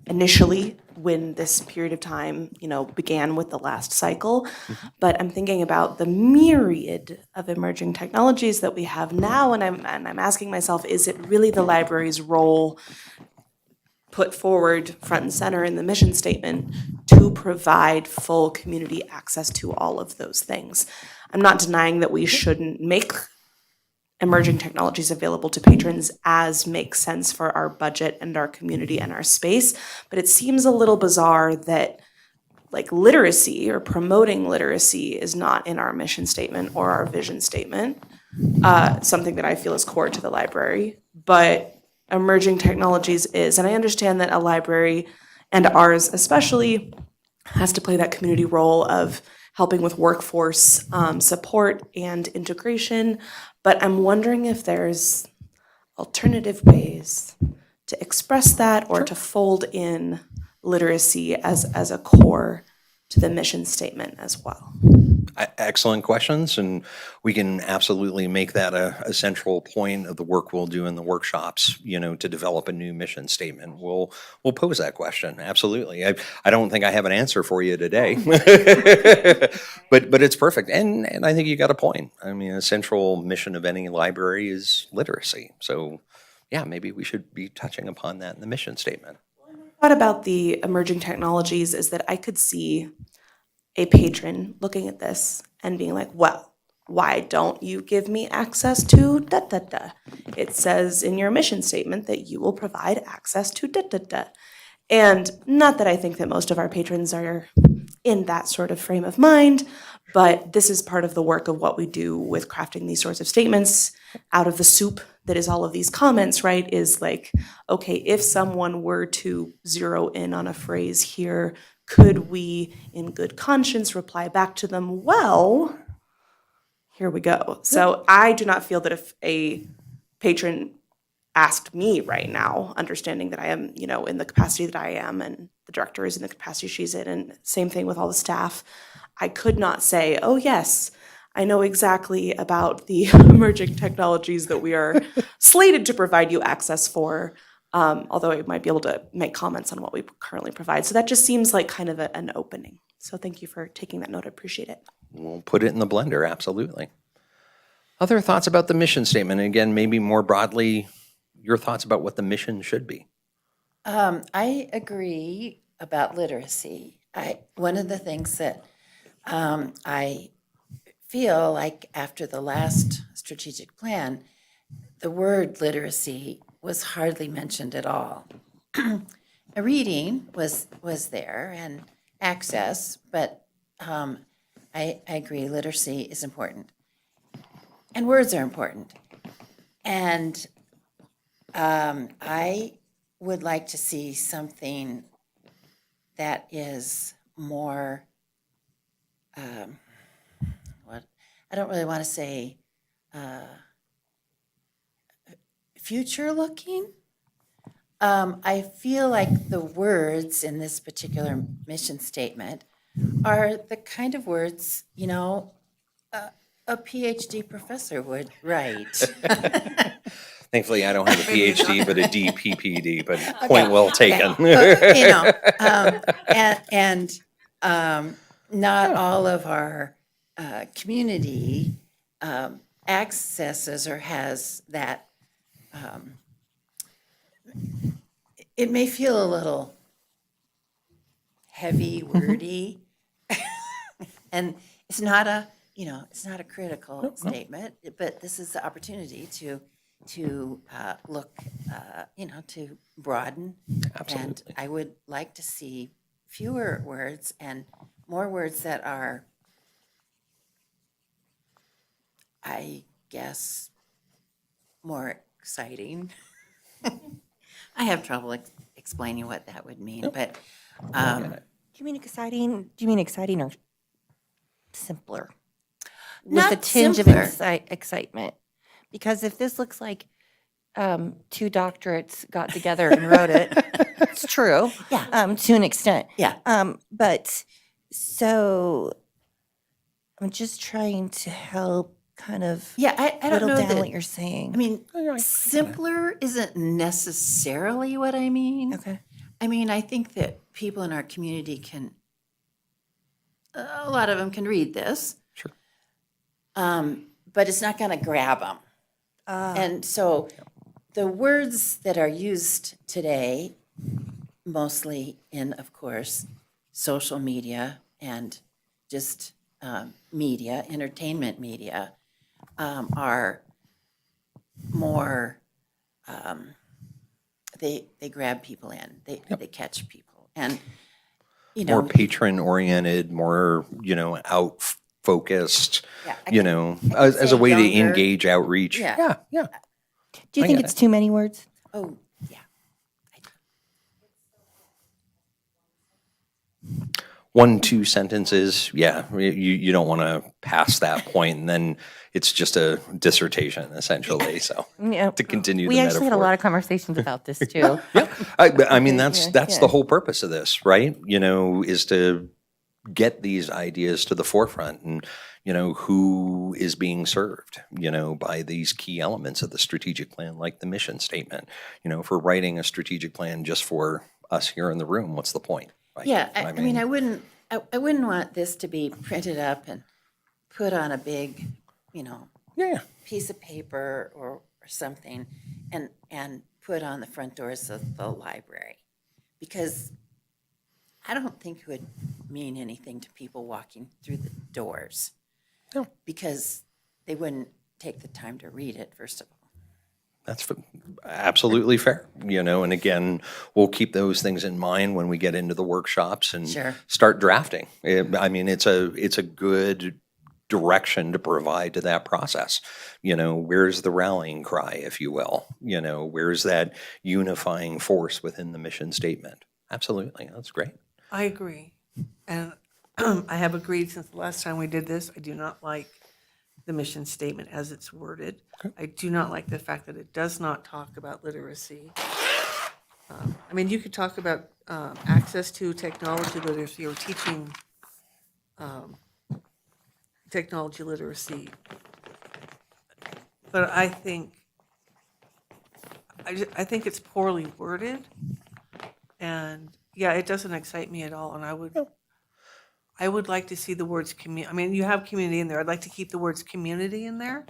initially when this period of time, began with the last cycle. But I'm thinking about the myriad of emerging technologies that we have now, and I'm asking myself, is it really the library's role put forward front and center in the mission statement to provide full community access to all of those things? I'm not denying that we shouldn't make emerging technologies available to patrons as makes sense for our budget and our community and our space, but it seems a little bizarre that literacy or promoting literacy is not in our mission statement or our vision statement, something that I feel is core to the library, but emerging technologies is. And I understand that a library, and ours especially, has to play that community role of helping with workforce support and integration. But I'm wondering if there's alternative ways to express that or to fold in literacy as a core to the mission statement as well. Excellent questions, and we can absolutely make that a central point of the work we'll do in the workshops, to develop a new mission statement. We'll pose that question, absolutely. I don't think I have an answer for you today, but it's perfect, and I think you got a point. I mean, a central mission of any library is literacy. So, yeah, maybe we should be touching upon that in the mission statement. Thought about the emerging technologies is that I could see a patron looking at this and being like, well, why don't you give me access to da da da? It says in your mission statement that you will provide access to da da da. And not that I think that most of our patrons are in that sort of frame of mind, but this is part of the work of what we do with crafting these sorts of statements out of the soup that is all of these comments, right? Is like, okay, if someone were to zero in on a phrase here, could we, in good conscience, reply back to them, well, here we go. So I do not feel that if a patron asked me right now, understanding that I am, in the capacity that I am, and the director is in the capacity she's in, and same thing with all the staff, I could not say, oh, yes, I know exactly about the emerging technologies that we are slated to provide you access for. Although I might be able to make comments on what we currently provide. So that just seems like kind of an opening. So thank you for taking that note. I appreciate it. We'll put it in the blender, absolutely. Other thoughts about the mission statement? And again, maybe more broadly, your thoughts about what the mission should be. I agree about literacy. One of the things that I feel like after the last strategic plan, the word literacy was hardly mentioned at all. A reading was there and access, but I agree, literacy is important. And words are important. And I would like to see something that is more, I don't really want to say future looking. I feel like the words in this particular mission statement are the kind of words, a PhD professor would write. Thankfully, I don't have a PhD, but a DPPD, but point well taken. Not all of our community accesses or has that. It may feel a little heavy, wordy, and it's not a critical statement, but this is the opportunity to look, to broaden. Absolutely. And I would like to see fewer words and more words that are, I guess, more exciting. I have trouble explaining what that would mean, but Do you mean exciting or simpler? With Not a tinge simpler. of excitement. Because if this looks like two doctorates got together and wrote it, it's true. Yeah. To an extent. Yeah. But so I'm just trying to help kind of Yeah, I don't whittle know down that. what you're saying. I mean, simpler isn't necessarily what I mean. Okay. I mean, I think that people in our community can, a lot of them can read this. Sure. But it's not going to grab them. And so the words that are used today, mostly in, of course, social media and just media, entertainment media, are more, they grab people in, they catch people. And, More patron-oriented, more, out-focused, Yeah, I could as a say way to younger. engage outreach. Yeah. Yeah. Do you I think get it's it. too many words? Oh, yeah. 1-2 sentences, yeah, you don't want to pass that point, and then it's just a dissertation essentially. So Yeah, to continue we the actually had a metaphor. lot of conversations about this too. Yeah, I mean Okay, that's yeah. the whole purpose of this, right? Is to get these ideas to the forefront, and who is being served, by these key elements of the strategic plan, like the mission statement. If we're writing a strategic plan just for us here in the room, what's the point? Right? Yeah, I mean, I wouldn't want this to be printed up and put on a big, Yeah. piece of paper or something and put on the front doors of the library. Because I don't think it would mean anything to people walking through the doors. No. Because they wouldn't take the time to read it, first of all. That's absolutely fair, and again, we'll keep those things in mind when we get into the workshops and Sure. start drafting. I mean, it's a good direction to provide to that process. Where's the rallying cry, if you will? Where's that unifying force within the mission statement? Absolutely, that's great. I agree. And I have agreed since the last time we did this, I do not like the mission statement as it's worded. I do not like the fact that it does not talk about literacy. I mean, you could talk about access to technology literacy or teaching technology literacy. But I think it's poorly worded. And yeah, it doesn't excite me at all. And I would like to see the words I mean, you have community in there. I'd like to keep the words community in there.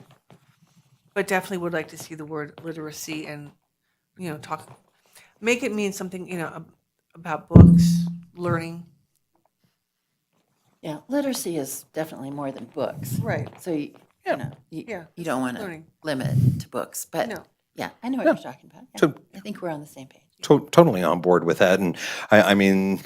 But definitely would like to see the word literacy and, make it mean something, about books, learning. Yeah, literacy is definitely more than books. Right. So, you Yeah, you don't want to learning. limit it to books. But, No. yeah, I know what you're talking about. Yeah, So- I think we're on the same page. Totally on board with that. And I mean,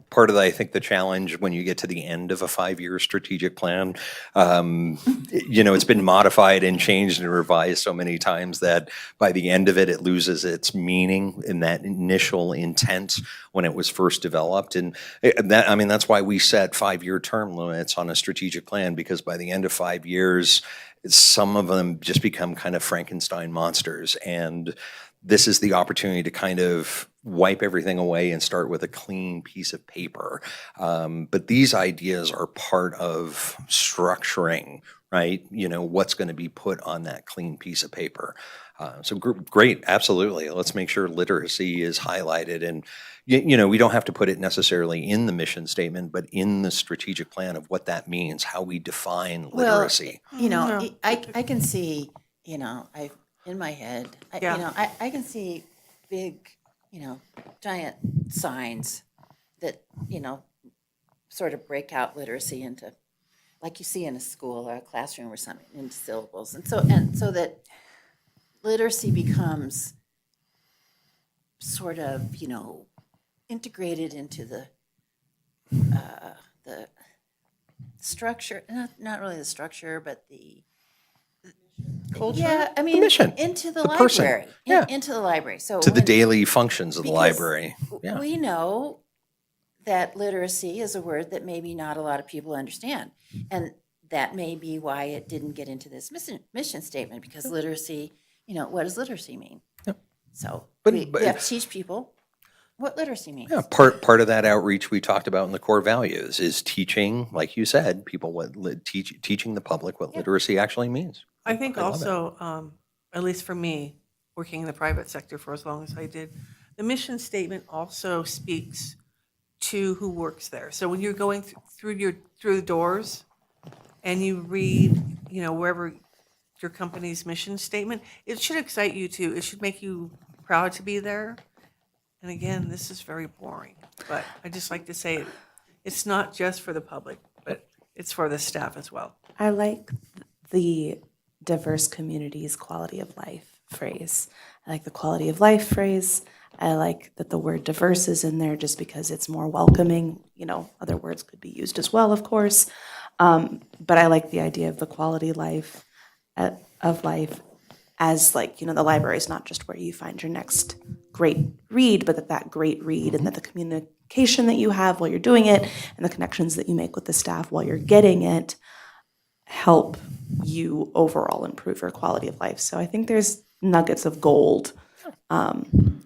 part of, I think, the challenge when you get to the end of a 5-year strategic plan, it's been modified and changed and revised so many times that by the end of it, it loses its meaning in that initial intent when it was first developed. And that's why we set 5-year term limits on a strategic plan, because by the end of 5 years, some of them just become kind of Frankenstein monsters. And this is the opportunity to kind of wipe everything away and start with a clean piece of paper. But these ideas are part of structuring, right? What's going to be put on that clean piece of paper. So great, absolutely. Let's make sure literacy is highlighted. And, we don't have to put it necessarily in the mission statement, but in the strategic plan of what that means, how we define literacy. Well, I can see, in my head, Yeah. I can see big, giant signs that, sort of break out literacy into, like you see in a school or a classroom or something, into syllables. And so that literacy becomes sort of, integrated into the structure, not really the structure, but the Culture? Yeah, I mean, mission, into the the person, library. yeah. Into the library. So To the when- daily functions of the because library. Yeah. We know that literacy is a word that maybe not a lot of people understand. And that may be why it didn't get into this mission statement, because literacy, what does literacy mean? Yep. So But- we but- have to teach people what literacy means. Yeah, part of that outreach we talked about in the core values is teaching, like you said, people teaching the public what literacy actually means. I think I love it. also, at least for me, working in the private sector for as long as I did, the mission statement also speaks to who works there. So when you're going through the doors and you read, wherever your company's mission statement, it should excite you too. It should make you proud to be there. And again, this is very boring, but I just like to say it's not just for the public, but it's for the staff as well. I like the diverse communities quality of life phrase. I like the quality of life phrase. I like that the word diverse is in there just because it's more welcoming. Other words could be used as well, of course. But I like the idea of the quality of life as the library is not just where you find your next great read, but that great read and that the education that you have while you're doing it and the connections that you make with the staff while you're getting it help you overall improve your quality of life. So I think there's nuggets of gold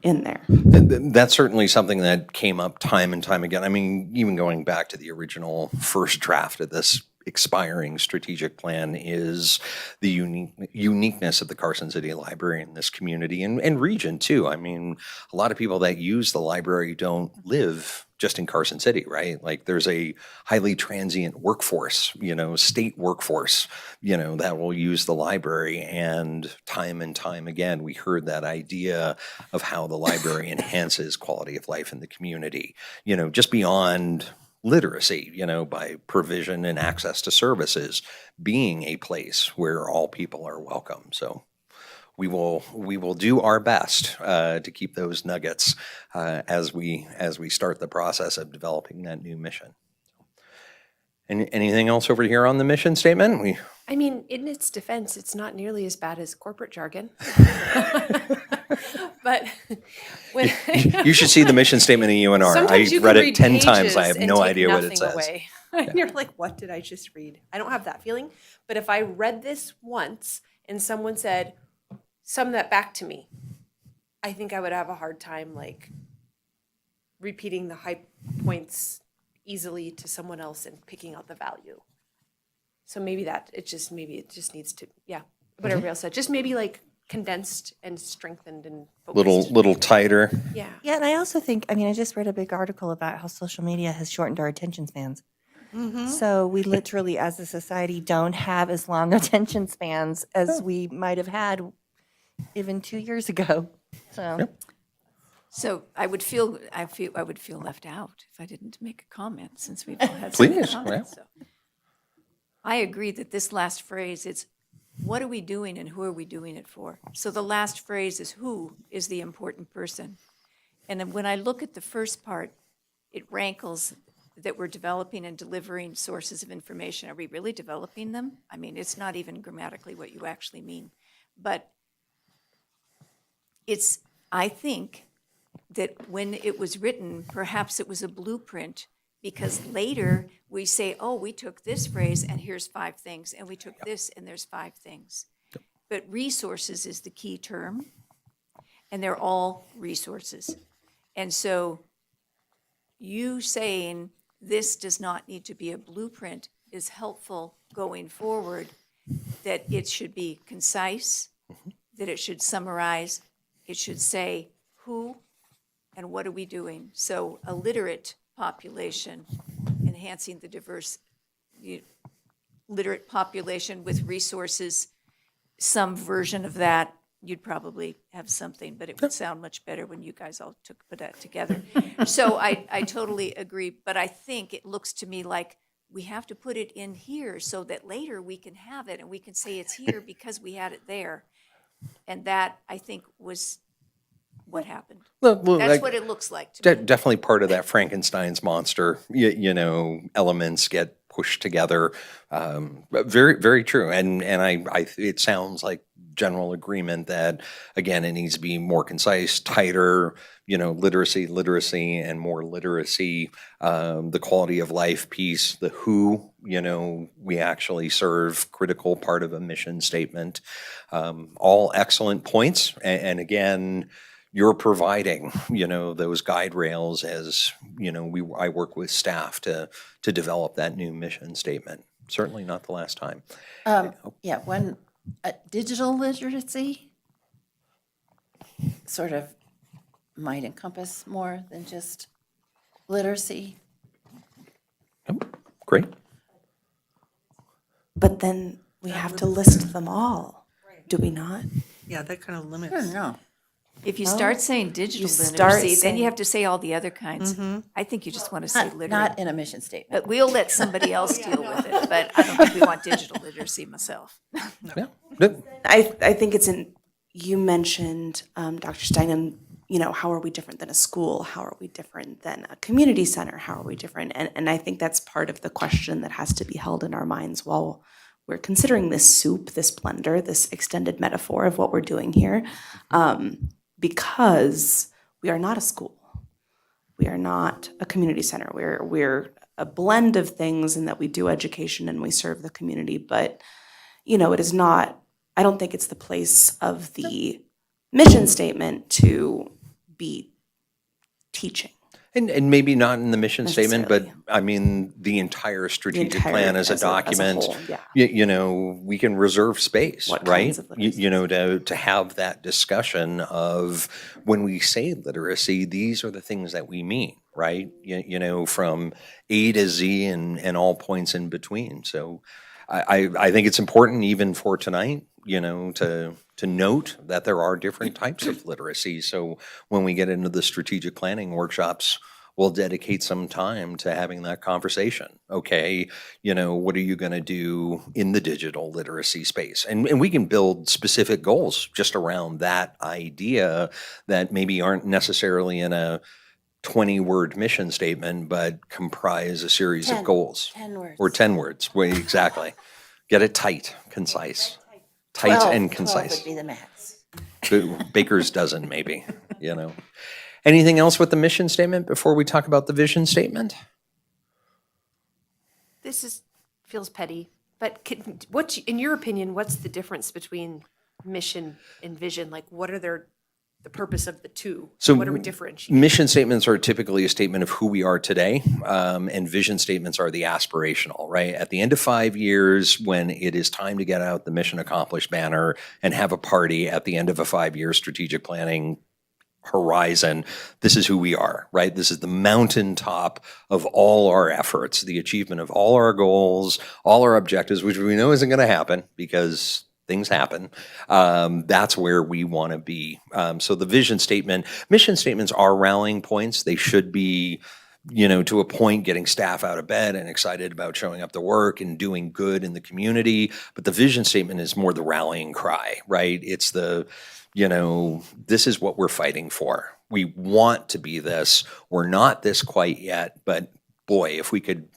in there. That's certainly something that came up time and time again. I mean, even going back to the original first draft of this expiring strategic plan is the uniqueness of the Carson City Library in this community and region too. I mean, a lot of people that use the library don't live just in Carson City, right? Like there's a highly transient workforce, state workforce, that will use the library. And time again, we heard that idea of how the library enhances quality of life in the community, just beyond literacy, by provision and access to services, being a place where all people are welcome. So we will do our best to keep those nuggets as we start the process of developing that new mission. Anything else over here on the mission statement? I mean, in its defense, it's not nearly as bad as corporate jargon. But when You should see the mission statement of UNR. sometimes I you read can it 10 pages times. I have and no take idea what it nothing says. away. And you're like, what did I just read? I don't have that feeling. But if I read this once and someone said, sum that back to me, I think I would have a hard time like repeating the high points easily to someone else and picking out the value. So maybe it just needs to, yeah, what everybody else said, just maybe like condensed and strengthened and focused. Little tighter. Yeah. Yeah, and I also think, I just read a big article about how social media has shortened our attention spans. So we literally, as a society, don't have as long attention spans as we might have had even 2 years ago. So, Yep. So I would feel left out if I didn't make a comment, since we've all had so many Please, comments. So I agree that this last phrase, it's what are we doing and who are we doing it for? So the last phrase is who is the important person. And then when I look at the first part, it rankles that we're developing and delivering sources of information. Are we really developing them? I mean, it's not even grammatically what you actually mean. But I think that when it was written, perhaps it was a blueprint, because later we say, oh, we took this phrase and here's 5 things, and we took this and there's 5 things. But resources is the key term, and they're all resources. And so you saying this does not need to be a blueprint is helpful going forward, that it should be concise, that it should summarize, it should say who and what are we doing. So a literate population, enhancing the diverse literate population with resources, some version of that, you'd probably have something, but it would sound much better when you guys all put that together. So I totally agree, but I think it looks to me like we have to put it in here so that later we can have it and we can say it's here because we had it there. And that, I think, was what happened. That's what it looks like to me. Definitely part of that Frankenstein's monster, elements get pushed together. Very, very true. And it sounds like general agreement that, again, it needs to be more concise, tighter, literacy, and more literacy, the quality of life piece, the who, we actually serve, critical part of a mission statement. All excellent points. And again, you're providing, those guide rails as, I work with staff to develop that new mission statement. Certainly not the last time. Digital literacy sort of might encompass more than just literacy. Great. But then we have to list them all, do we not? Yeah, that kind of I limits. don't know. If you start saying digital start literacy, then saying- you have to say all the other kinds. I think you just want to say literate. Not in a mission statement. But we'll let somebody else deal with it, but I don't think we want digital literacy myself. Yeah. Good. I think you mentioned, Dr. Steinem, how are we different than a school? How are we different than a community center? How are we different? And I think that's part of the question that has to be held in our minds while we're considering this soup, this blender, this extended metaphor of what we're doing here. Because we are not a school. We are not a community center. We're a blend of things in that we do education and we serve the community, but it is not, I don't think it's the place of the mission statement to be teaching. And maybe not in the mission statement, but Necessarily. I mean, the entire strategic entire- plan as a as a- as a document, whole, yeah. we can reserve space, What right? kinds of literacy? To have that discussion of when we say literacy, these are the things that we mean, right? From A to Z and all points in between. So I think it's important even for tonight, to note that there are different types of literacy. So when we get into the strategic planning workshops, we'll dedicate some time to having that conversation. Okay, what are you going to do in the digital literacy space? And we can build specific goals just around that idea that maybe aren't necessarily in a 20-word mission statement, but comprise a series of 10. goals. 10 words. Or 10 words, well, exactly. Get it tight, concise. Tight 12 and 12 concise. would be the max. Baker's dozen, maybe, Anything else with the mission statement before we talk about the vision statement? Feels petty, but in your opinion, what's the difference between mission and vision? Like, what are the purpose of the two? So What are we differentiating? mission statements are typically a statement of who we are today, and vision statements are the aspirational, right? At the end of 5 years, when it is time to get out the mission accomplished banner and have a party at the end of a 5-year strategic planning horizon, this is who we are, right? This is the mountaintop of all our efforts, the achievement of all our goals, all our objectives, which we know isn't going to happen because things happen. That's where we want to be. So the vision statement, mission statements are rallying points. They should be, to a point, getting staff out of bed and excited about showing up to work and doing good in the community. But the vision statement is more the rallying cry, right? It's this is what we're fighting for. We want to be this. We're not this quite yet, but boy, if we could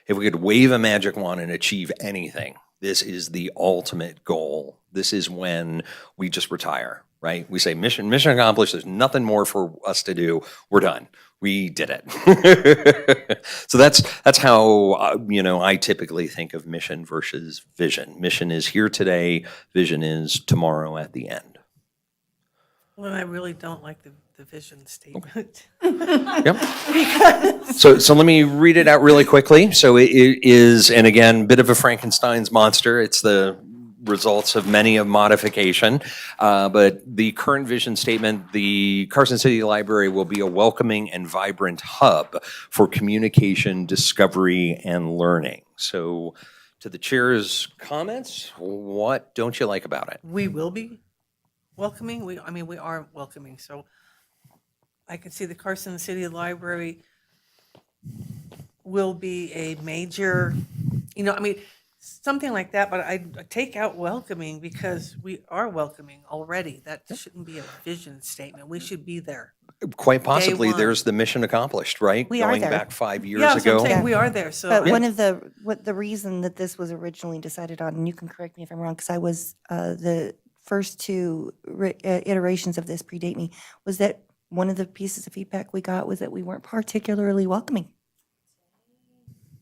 wave a magic wand and achieve anything, this is the ultimate goal. This is when we just retire, right? We say mission accomplished. There's nothing more for us to do. We're done. We did it. So that's how I typically think of mission versus vision. Mission is here today. Vision is tomorrow at the end. Well, I really don't like the vision statement. Yep. So let me read it out really quickly. So it is, and again, bit of a Frankenstein's monster. It's the results of many of modification. But the current vision statement, the Carson City Library will be a welcoming and vibrant hub for communication, discovery, and learning. So to the chair's comments, what don't you like about it? We will be welcoming. We are welcoming. So I can see the Carson City Library will be a major, something like that, but I take out welcoming because we are welcoming already. That shouldn't be a vision statement. We should be there. Quite possibly, one. there's the mission accomplished, right? We are Going there. back 5 years Yeah, that's what ago. I'm saying. We are there. So But I- one of the reason that this was originally decided on, and you can correct me if I'm wrong, because I was, the first two iterations of this predate me, was that one of the pieces of feedback we got was that we weren't particularly welcoming.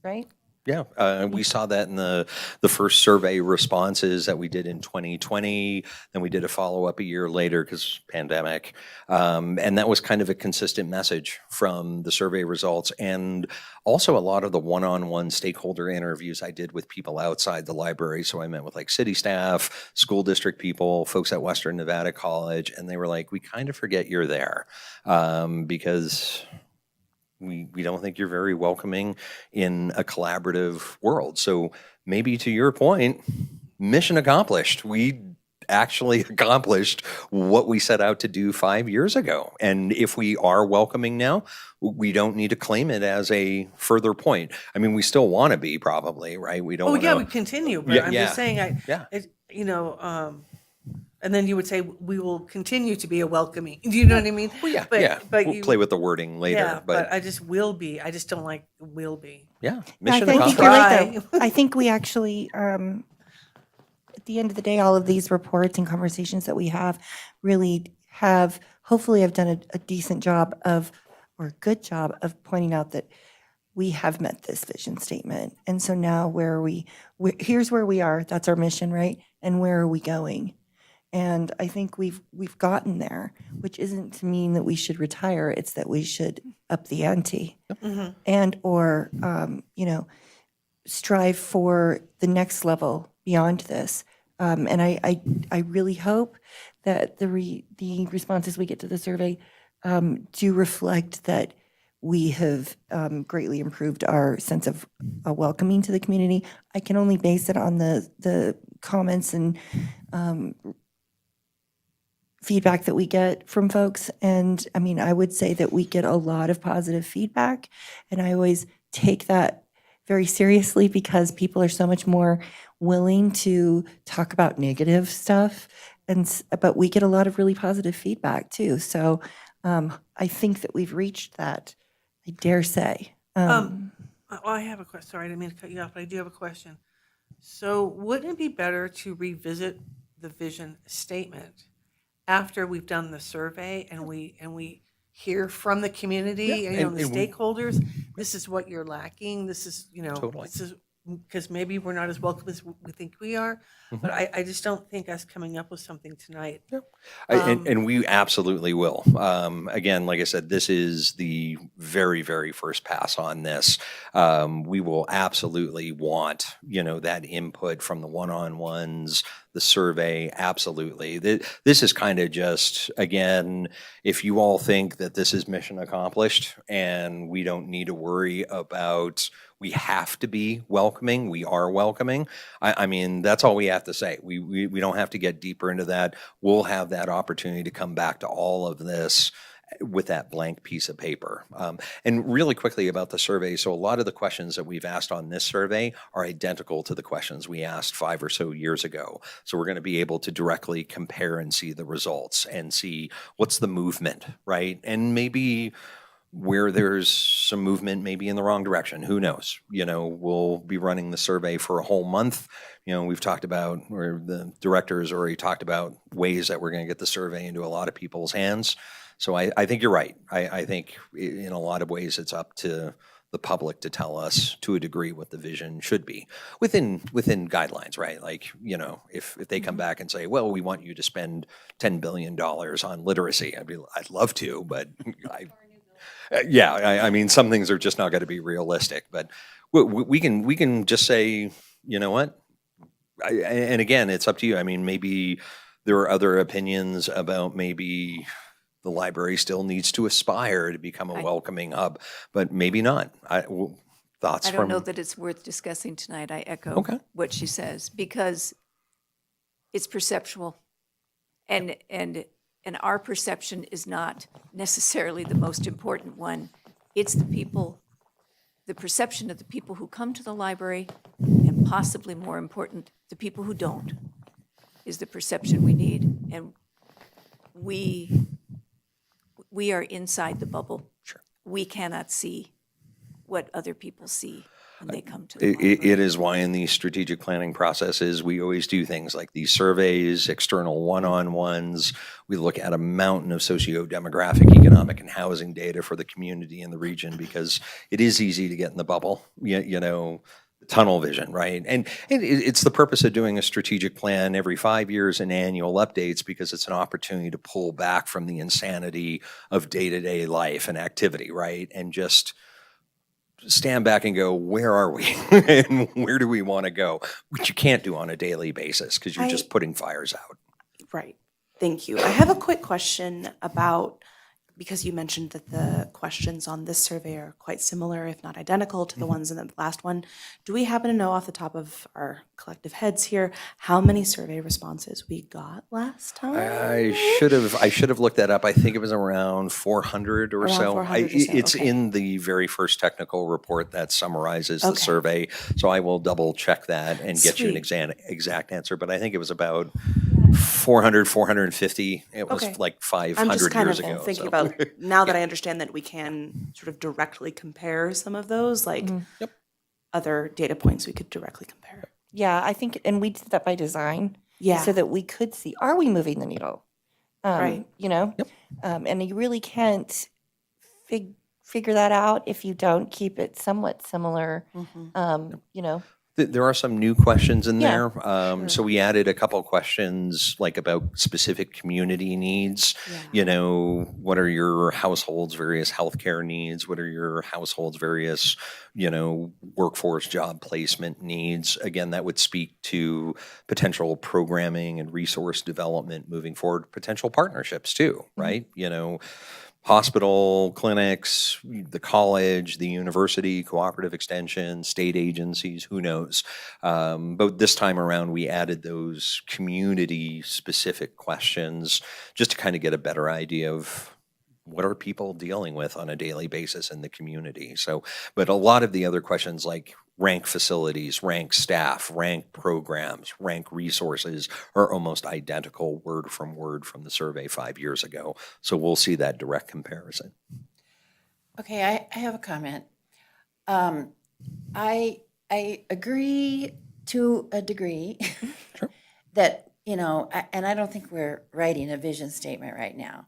Right? Yeah, we saw that in the first survey responses that we did in 2020. Then we did a follow-up a year later because pandemic. And that was kind of a consistent message from the survey results. And also a lot of the one-on-one stakeholder interviews I did with people outside the library. So I met with like city staff, school district people, folks at Western Nevada College, and they were like, we kind of forget you're there because we don't think you're very welcoming in a collaborative world. So maybe to your point, mission accomplished. We actually accomplished what we set out to do 5 years ago. And if we are welcoming now, we don't need to claim it as a further point. I mean, we still want to be probably, right? We don't Oh, want yeah, we to. continue, but Yeah, I'm yeah, just saying, yeah. and then you would say, we will continue to be a welcoming. Do you know what I mean? Well, yeah, But- yeah. but We'll you- play with the wording later, Yeah, but but I just will be. I just don't like will be. yeah, I mission think accomplished. you're right, Try. though. I think we actually, at the end of the day, all of these reports and conversations that we have really have, hopefully have done a decent job of, or a good job of pointing out that we have met this vision statement. And so now where are we, here's where we are, that's our mission, right? And where are we going? And I think we've gotten there, which isn't to mean that we should retire. It's that we should up the ante and or, strive for the next level beyond this. And I really hope that the responses we get to the survey do reflect that we have greatly improved our sense of welcoming to the community. I can only base it on the comments and feedback that we get from folks. And I mean, I would say that we get a lot of positive feedback, and I always take that very seriously because people are so much more willing to talk about negative stuff. But we get a lot of really positive feedback too. So I think that we've reached that, I dare say. Well, I have a question. Sorry, I didn't mean to cut you off, but I do have a question. So wouldn't it be better to revisit the vision statement after we've done the survey and we hear from the community and, the stakeholders, this is what you're lacking, this is, Totally. this is, because maybe we're not as welcome as we think we are, but I just don't think us coming up with something tonight. And we absolutely will. Again, like I said, this is the very, very first pass on this. We will absolutely want, that input from the one-on-ones, the survey, absolutely. This is kind of just, again, if you all think that this is mission accomplished and we don't need to worry about, we have to be welcoming, we are welcoming. I mean, that's all we have to say. We don't have to get deeper into that. We'll have that opportunity to come back to all of this with that blank piece of paper. And really quickly about the survey, so a lot of the questions that we've asked on this survey are identical to the questions we asked 5 or so years ago. So we're going to be able to directly compare and see the results and see what's the movement, right? And maybe where there's some movement maybe in the wrong direction, who knows? We'll be running the survey for a whole month. We've talked about, or the directors already talked about ways that we're going to get the survey into a lot of people's hands. So I think you're right. I think in a lot of ways it's up to the public to tell us to a degree what the vision should be within guidelines, right? Like, if they come back and say, well, we want you to spend $10 billion on literacy, I'd love to, but I mean, some things are just not going to be realistic, but we can just say, you know what? And again, it's up to you. I mean, maybe there are other opinions about maybe the library still needs to aspire to become a welcoming hub, but maybe not. Thoughts I from? don't know that it's worth discussing tonight. I echo what she says because it's perceptual, and our perception is not necessarily the most important one. It's the people, the perception of the people who come to the library, and possibly more important, the people who don't, is the perception we need. And we are inside the bubble. Sure. We cannot see what other people see when they come to the library. It is why in these strategic planning processes, we always do things like these surveys, external one-on-ones. We look at a mountain of socio-demographic, economic, and housing data for the community in the region because it is easy to get in the bubble, tunnel vision, right? And it's the purpose of doing a strategic plan every 5 years and annual updates because it's an opportunity to pull back from the insanity of day-to-day life and activity, right? And just stand back and go, where are we and where do we want to go? Which you can't do on a daily basis because you're just putting fires out. Right. Thank you. I have a quick question about, because you mentioned that the questions on this survey are quite similar, if not identical, to the ones in the last one. Do we happen to know off the top of our collective heads here how many survey responses we got last time? I should have looked that up. I think it was around 400 or Around so. 400 or so, It's okay. in the very first technical report that summarizes the Okay. survey. So I will double check that and get you an Sweet. exact answer. But I think it was about 400, 450. It was Okay. like 500 I'm just kind years of ago. thinking so. about, now that I understand that we can sort of directly compare some of those, like other data points we could directly compare. Yeah, I think, and we did that by design. Yeah. So that we could see, are we moving the needle? Right. And you really can't figure that out. If you don't, keep it somewhat similar. You know, There are some new questions in Yeah. there. So we added a couple questions like about specific community needs. You know, what are your household's various healthcare needs? What are your household's various, you know, workforce job placement needs? Again, that would speak to potential programming and resource development moving forward, potential partnerships too, right? You know, hospital, clinics, the college, the university, cooperative extension, state agencies, who knows? But this time around, we added those community-specific questions just to kind of get a better idea of what are people dealing with on a daily basis in the community. So, but a lot of the other questions like rank facilities, rank staff, rank programs, rank resources are almost identical word from the survey 5 years ago. So we'll see that direct comparison. Okay, I have a comment. I agree to a degree that, you know, and I don't think we're writing a vision statement right now,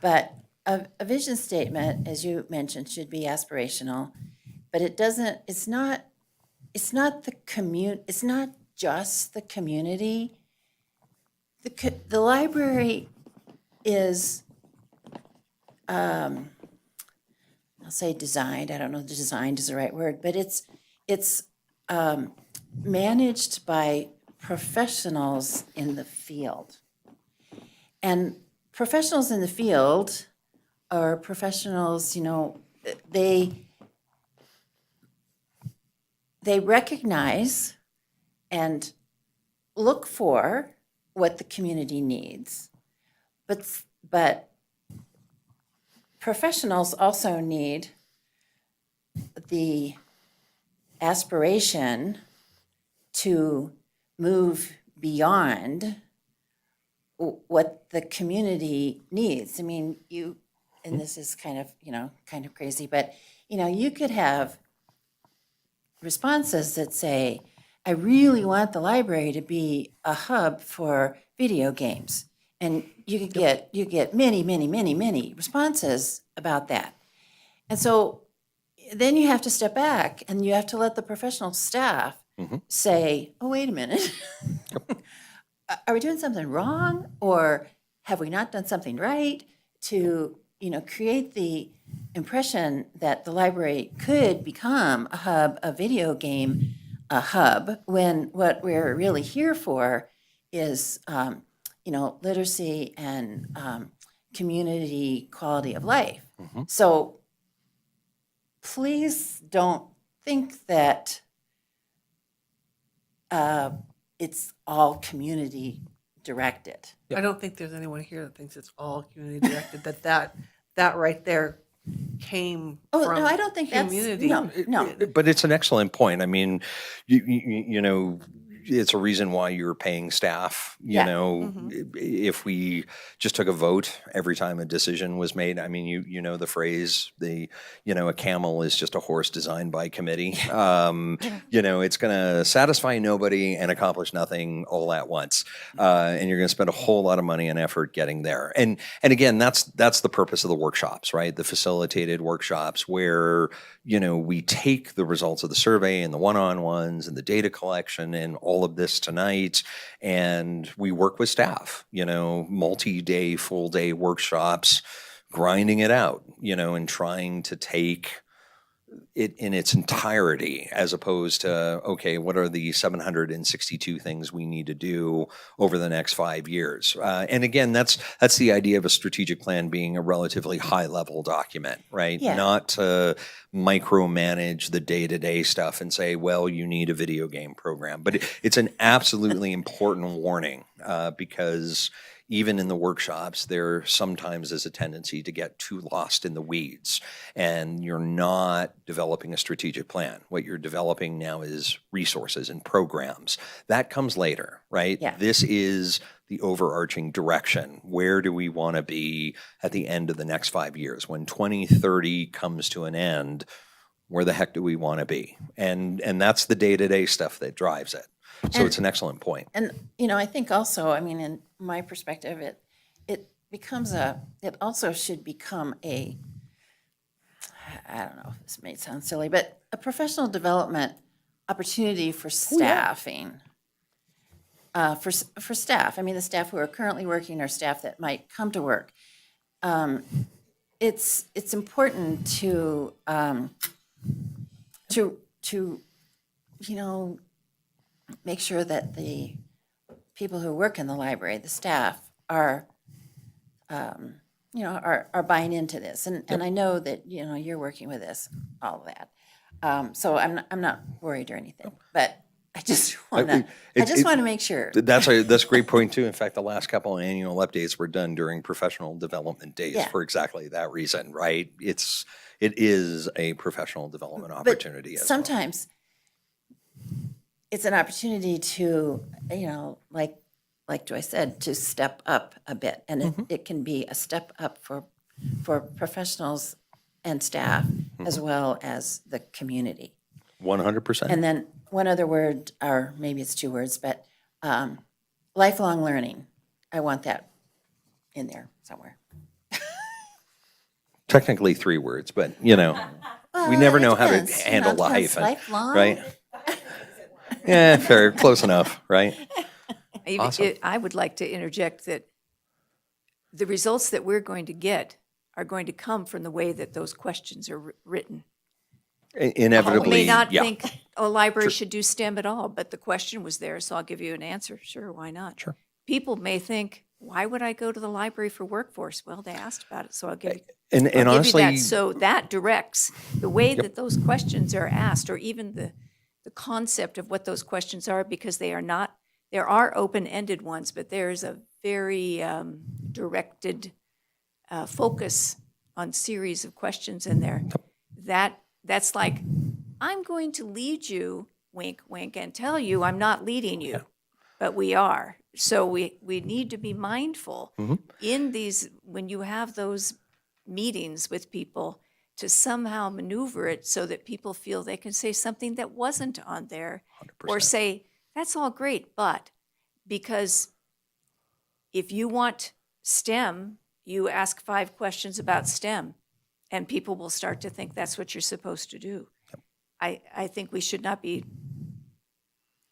but a vision statement, as you mentioned, should be aspirational, but it's not it's not just the community. The library is, I'll say designed, I don't know if designed is the right word, but it's managed by professionals in the field. And professionals in the field are professionals, you know, they recognize and look for what the community needs. But professionals also need the aspiration to move beyond what the community needs. I mean, and this is kind of crazy, but, you know, you could have responses that say, I really want the library to be a hub for video games. And you get many responses about that. And so then you have to step back and you have to let the professional staff say, oh, wait a minute. Are we doing something wrong? Or have we not done something right to, you know, create the impression that the library could become a hub, a video game, a hub, when what we're really here for is, you know, literacy and community quality of life. So please don't think that it's all community directed. I don't think there's anyone here that thinks it's all community directed, that right there came Oh, from no, I don't think that's, community. no. But it's an excellent point. I mean, you know, it's a reason why you're paying staff. You Yeah. know, if we just took a vote every time a decision was made, I mean, you know the phrase, a camel is just a horse designed by committee. You know, it's going to satisfy nobody and accomplish nothing all at once, and you're going to spend a whole lot of money and effort getting there. And again, that's the purpose of the workshops, right? The facilitated workshops where, you know, we take the results of the survey and the one-on-ones and the data collection and all of this tonight, and we work with staff, you know, multi-day, full-day workshops, grinding it out, you know, and trying to take it in its entirety, as opposed to, okay, what are the 762 things we need to do over the next 5 years? And again, that's the idea of a strategic plan being a relatively high-level document, right? Yeah. Not to micromanage the day-to-day stuff and say, well, you need a video game program. But it's an absolutely important warning, because even in the workshops, there sometimes is a tendency to get too lost in the weeds, and you're not developing a strategic plan. What you're developing now is resources and programs. That comes later, right? Yeah. This is the overarching direction. Where do we want to be at the end of the next 5 years? When 2030 comes to an end, where the heck do we want to be? And that's the day-to-day stuff that drives it. So it's an excellent point. And, you know, I think also, I mean, in my perspective, it also should become a I don't know if this may sound silly, but a professional development opportunity for Oh, staffing. For staff, I mean, the staff who are currently working or staff that might come to work. It's important to, make sure that the people who work in the library, the staff, are are buying into this. And I know that, you're working with this, all of that. So I'm not worried or anything, but I just want to make sure. That's a great point too. In fact, the last couple of annual updates were done during professional development days Yeah. for exactly that reason, right? It is a professional development But opportunity as well. sometimes it's an opportunity to, like Joy said, to step up a bit. And it can be a step up for professionals and staff as well as the community. 100%. And then one other word, or maybe it's two words, but lifelong learning. I want that in there somewhere. Technically 3 words, but we never it know how to depends, handle it depends. life. and- Lifelong? Right? Yeah, fair, close enough, right? Awesome. I would like to interject that the results that we're going to get are going to come from the way that those questions are written. Inevitably, May not yeah. think a library should do STEM at all, but the question was there, so I'll give you an answer. Sure, why not? Sure. People may think, why would I go to the library for workforce? Well, they asked about it, so I'll give you. And I'll give honestly, you that. So that directs the way that those questions are asked, or even the concept of what those questions are, because they are not, there are open-ended ones, but there's a very directed focus on series of questions in there. That's like, I'm going to lead you, wink, wink, and tell you I'm not leading you, but we are. So we need to be mindful in these, when you have those meetings with people, to somehow maneuver it so that people feel they can say something that wasn't on there, or 100%. say, that's all great, but, because if you want STEM, you ask 5 questions about STEM, and people will start to think that's what you're supposed to do. I think we should not be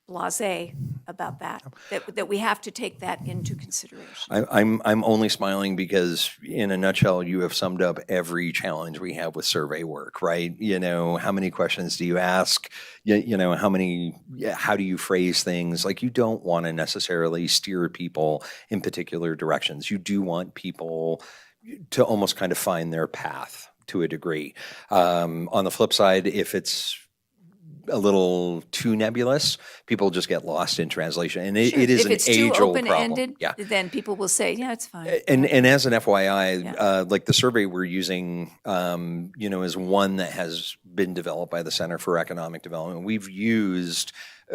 blasé about that we have to take that into consideration. I'm only smiling because, in a nutshell, you have summed up every challenge we have with survey work, right? How many questions do you ask? How do you phrase things? Like, you don't want to necessarily steer people in particular directions. You do want people to almost kind of find their path to a degree. On the flip side, if it's a little too nebulous, people just get lost in translation, and it is If an it's too age-old problem. open-ended, Yeah, then people will say, yeah, it's fine. and as an FYI, like the survey we're using, is one that has been developed by the Center for Economic Development. We've used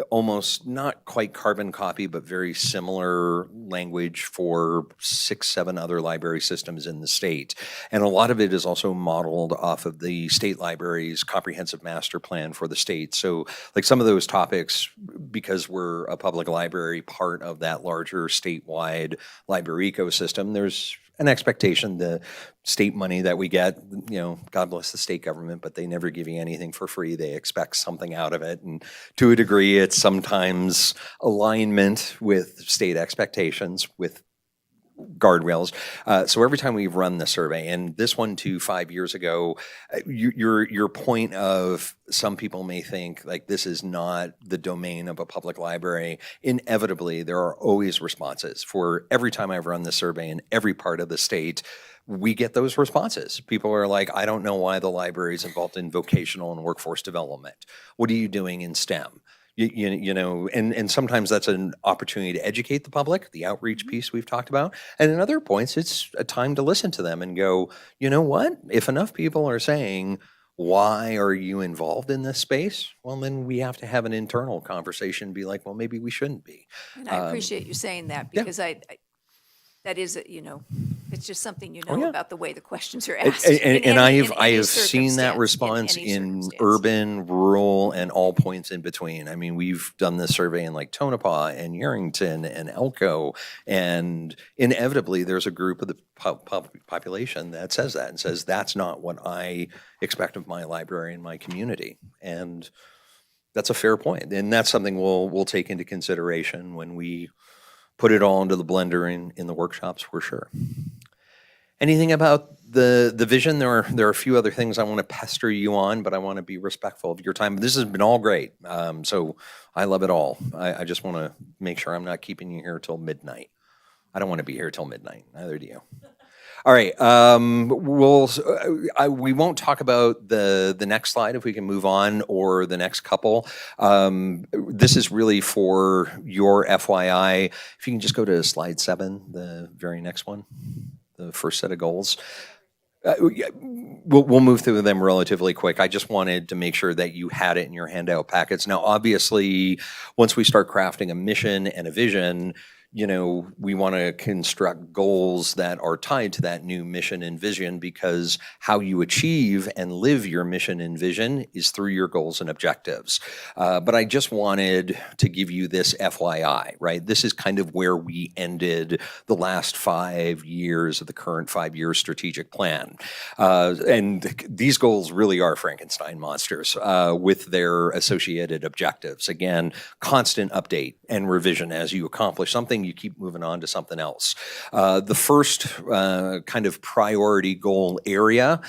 almost not quite carbon copy, but very similar language for 6, 7 other library systems in the state. And a lot of it is also modeled off of the state library's comprehensive master plan for the state. So like some of those topics, because we're a public library, part of that larger statewide library ecosystem, there's an expectation the state money that we get, God bless the state government, but they never give you anything for free. They expect something out of it. And to a degree, it's sometimes alignment with state expectations, with guardrails. So every time we run the survey, and this one too 5 years ago, your point of some people may think like this is not the domain of a public library. Inevitably, there are always responses. For every time I've run the survey in every part of the state, we get those responses. People are like, I don't know why the library is involved in vocational and workforce development. What are you doing in STEM? And sometimes that's an opportunity to educate the public, the outreach piece we've talked about. And in other points, it's a time to listen to them and go, you know what? If enough people are saying, why are you involved in this space? Well, then we have to have an internal conversation, be like, well, maybe we shouldn't be. And I appreciate you saying that, yeah. because that is, it's just something you Oh, know yeah. about the way the questions are And, asked. in and any- in I any have seen that circumstance, response any in circumstance. urban, rural, and all points in between. I mean, we've done this survey in like Tonopah and Yerington and Elko, and inevitably there's a group of the population that says that and says that's not what I expect of my library in my community. And that's a fair point, and that's something we'll take into consideration when we put it all into the blender in the workshops for sure. Anything about the vision? There are a few other things I want to pester you on, but I want to be respectful of your time. This has been all great, so I love it all. I just want to make sure I'm not keeping you here till midnight. I don't want to be here till midnight. Neither do you. All right. We won't talk about the next slide if we can move on, or the next couple. This is really for your FYI. If you can just go to slide 7, the very next one, the first set of goals. We'll move through them relatively quick. I just wanted to make sure that you had it in your handout packets. Now, obviously, once we start crafting a mission and a vision, we want to construct goals that are tied to that new mission and vision, because how you achieve and live your mission and vision is through your goals and objectives. But I just wanted to give you this FYI, right? This is kind of where we ended the last 5 years of the current 5-year strategic plan. And these goals really are Frankenstein monsters with their associated objectives. Again, constant update and revision as you accomplish something. You keep moving on to something else. The first kind of priority goal area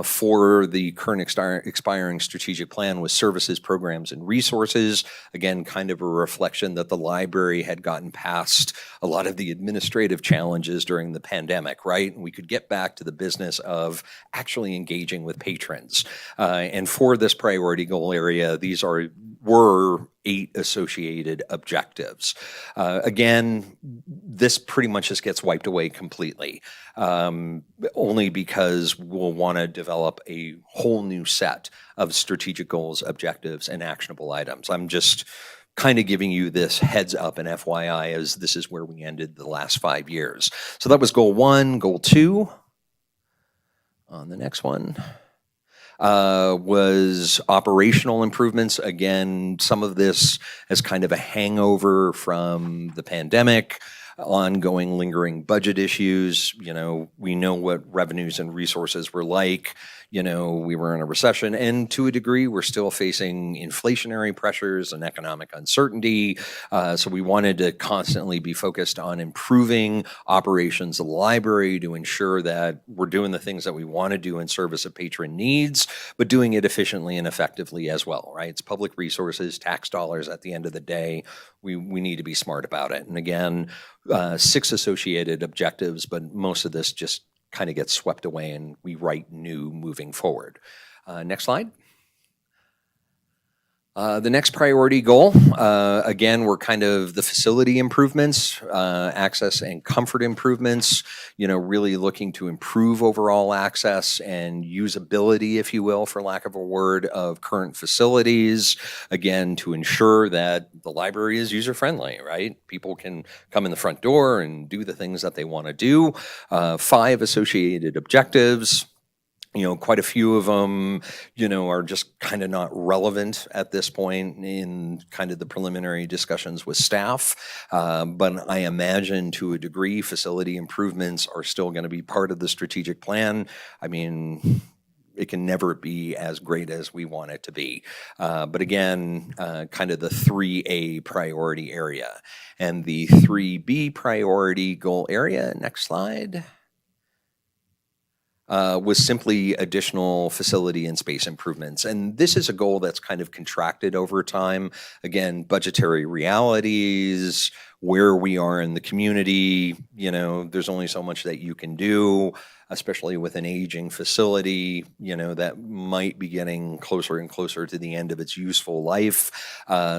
for the current expiring strategic plan was services, programs, and resources. Again, kind of a reflection that the library had gotten past a lot of the administrative challenges during the pandemic, right? And we could get back to the business of actually engaging with patrons. And for this priority goal area, these were 8 associated objectives. Again, this pretty much just gets wiped away completely, only because we'll want to develop a whole new set of strategic goals, objectives, and actionable items. I'm just kind of giving you this heads up and FYI, as this is where we ended the last 5 years. So that was goal 1. Goal 2 on the next one was operational improvements. Again, some of this as kind of a hangover from the pandemic, ongoing lingering budget issues. We know what revenues and resources were like. We were in a recession, and to a degree, we're still facing inflationary pressures and economic uncertainty. So we wanted to constantly be focused on improving operations of the library to ensure that we're doing the things that we want to do in service of patron needs, but doing it efficiently and effectively as well, right? It's public resources, tax dollars at the end of the day. We need to be smart about it. And again, 6 associated objectives, but most of this just kind of gets swept away and we write new moving forward. Next slide. The next priority goal, again, were kind of the facility improvements, access and comfort improvements, really looking to improve overall access and usability, if you will, for lack of a word, of current facilities. Again, to ensure that the library is user-friendly, right? People can come in the front door and do the things that they want to do. 5 associated objectives. Quite a few of them, are just kind of not relevant at this point in kind of the preliminary discussions with staff. But I imagine to a degree, facility improvements are still going to be part of the strategic plan. I mean, it can never be as great as we want it to be. But again, kind of the 3A priority area. And the 3B priority goal area, next slide, was simply additional facility and space improvements. And this is a goal that's kind of contracted over time. Again, budgetary realities, where we are in the community, there's only so much that you can do, especially with an aging facility, that might be getting closer and closer to the end of its useful life.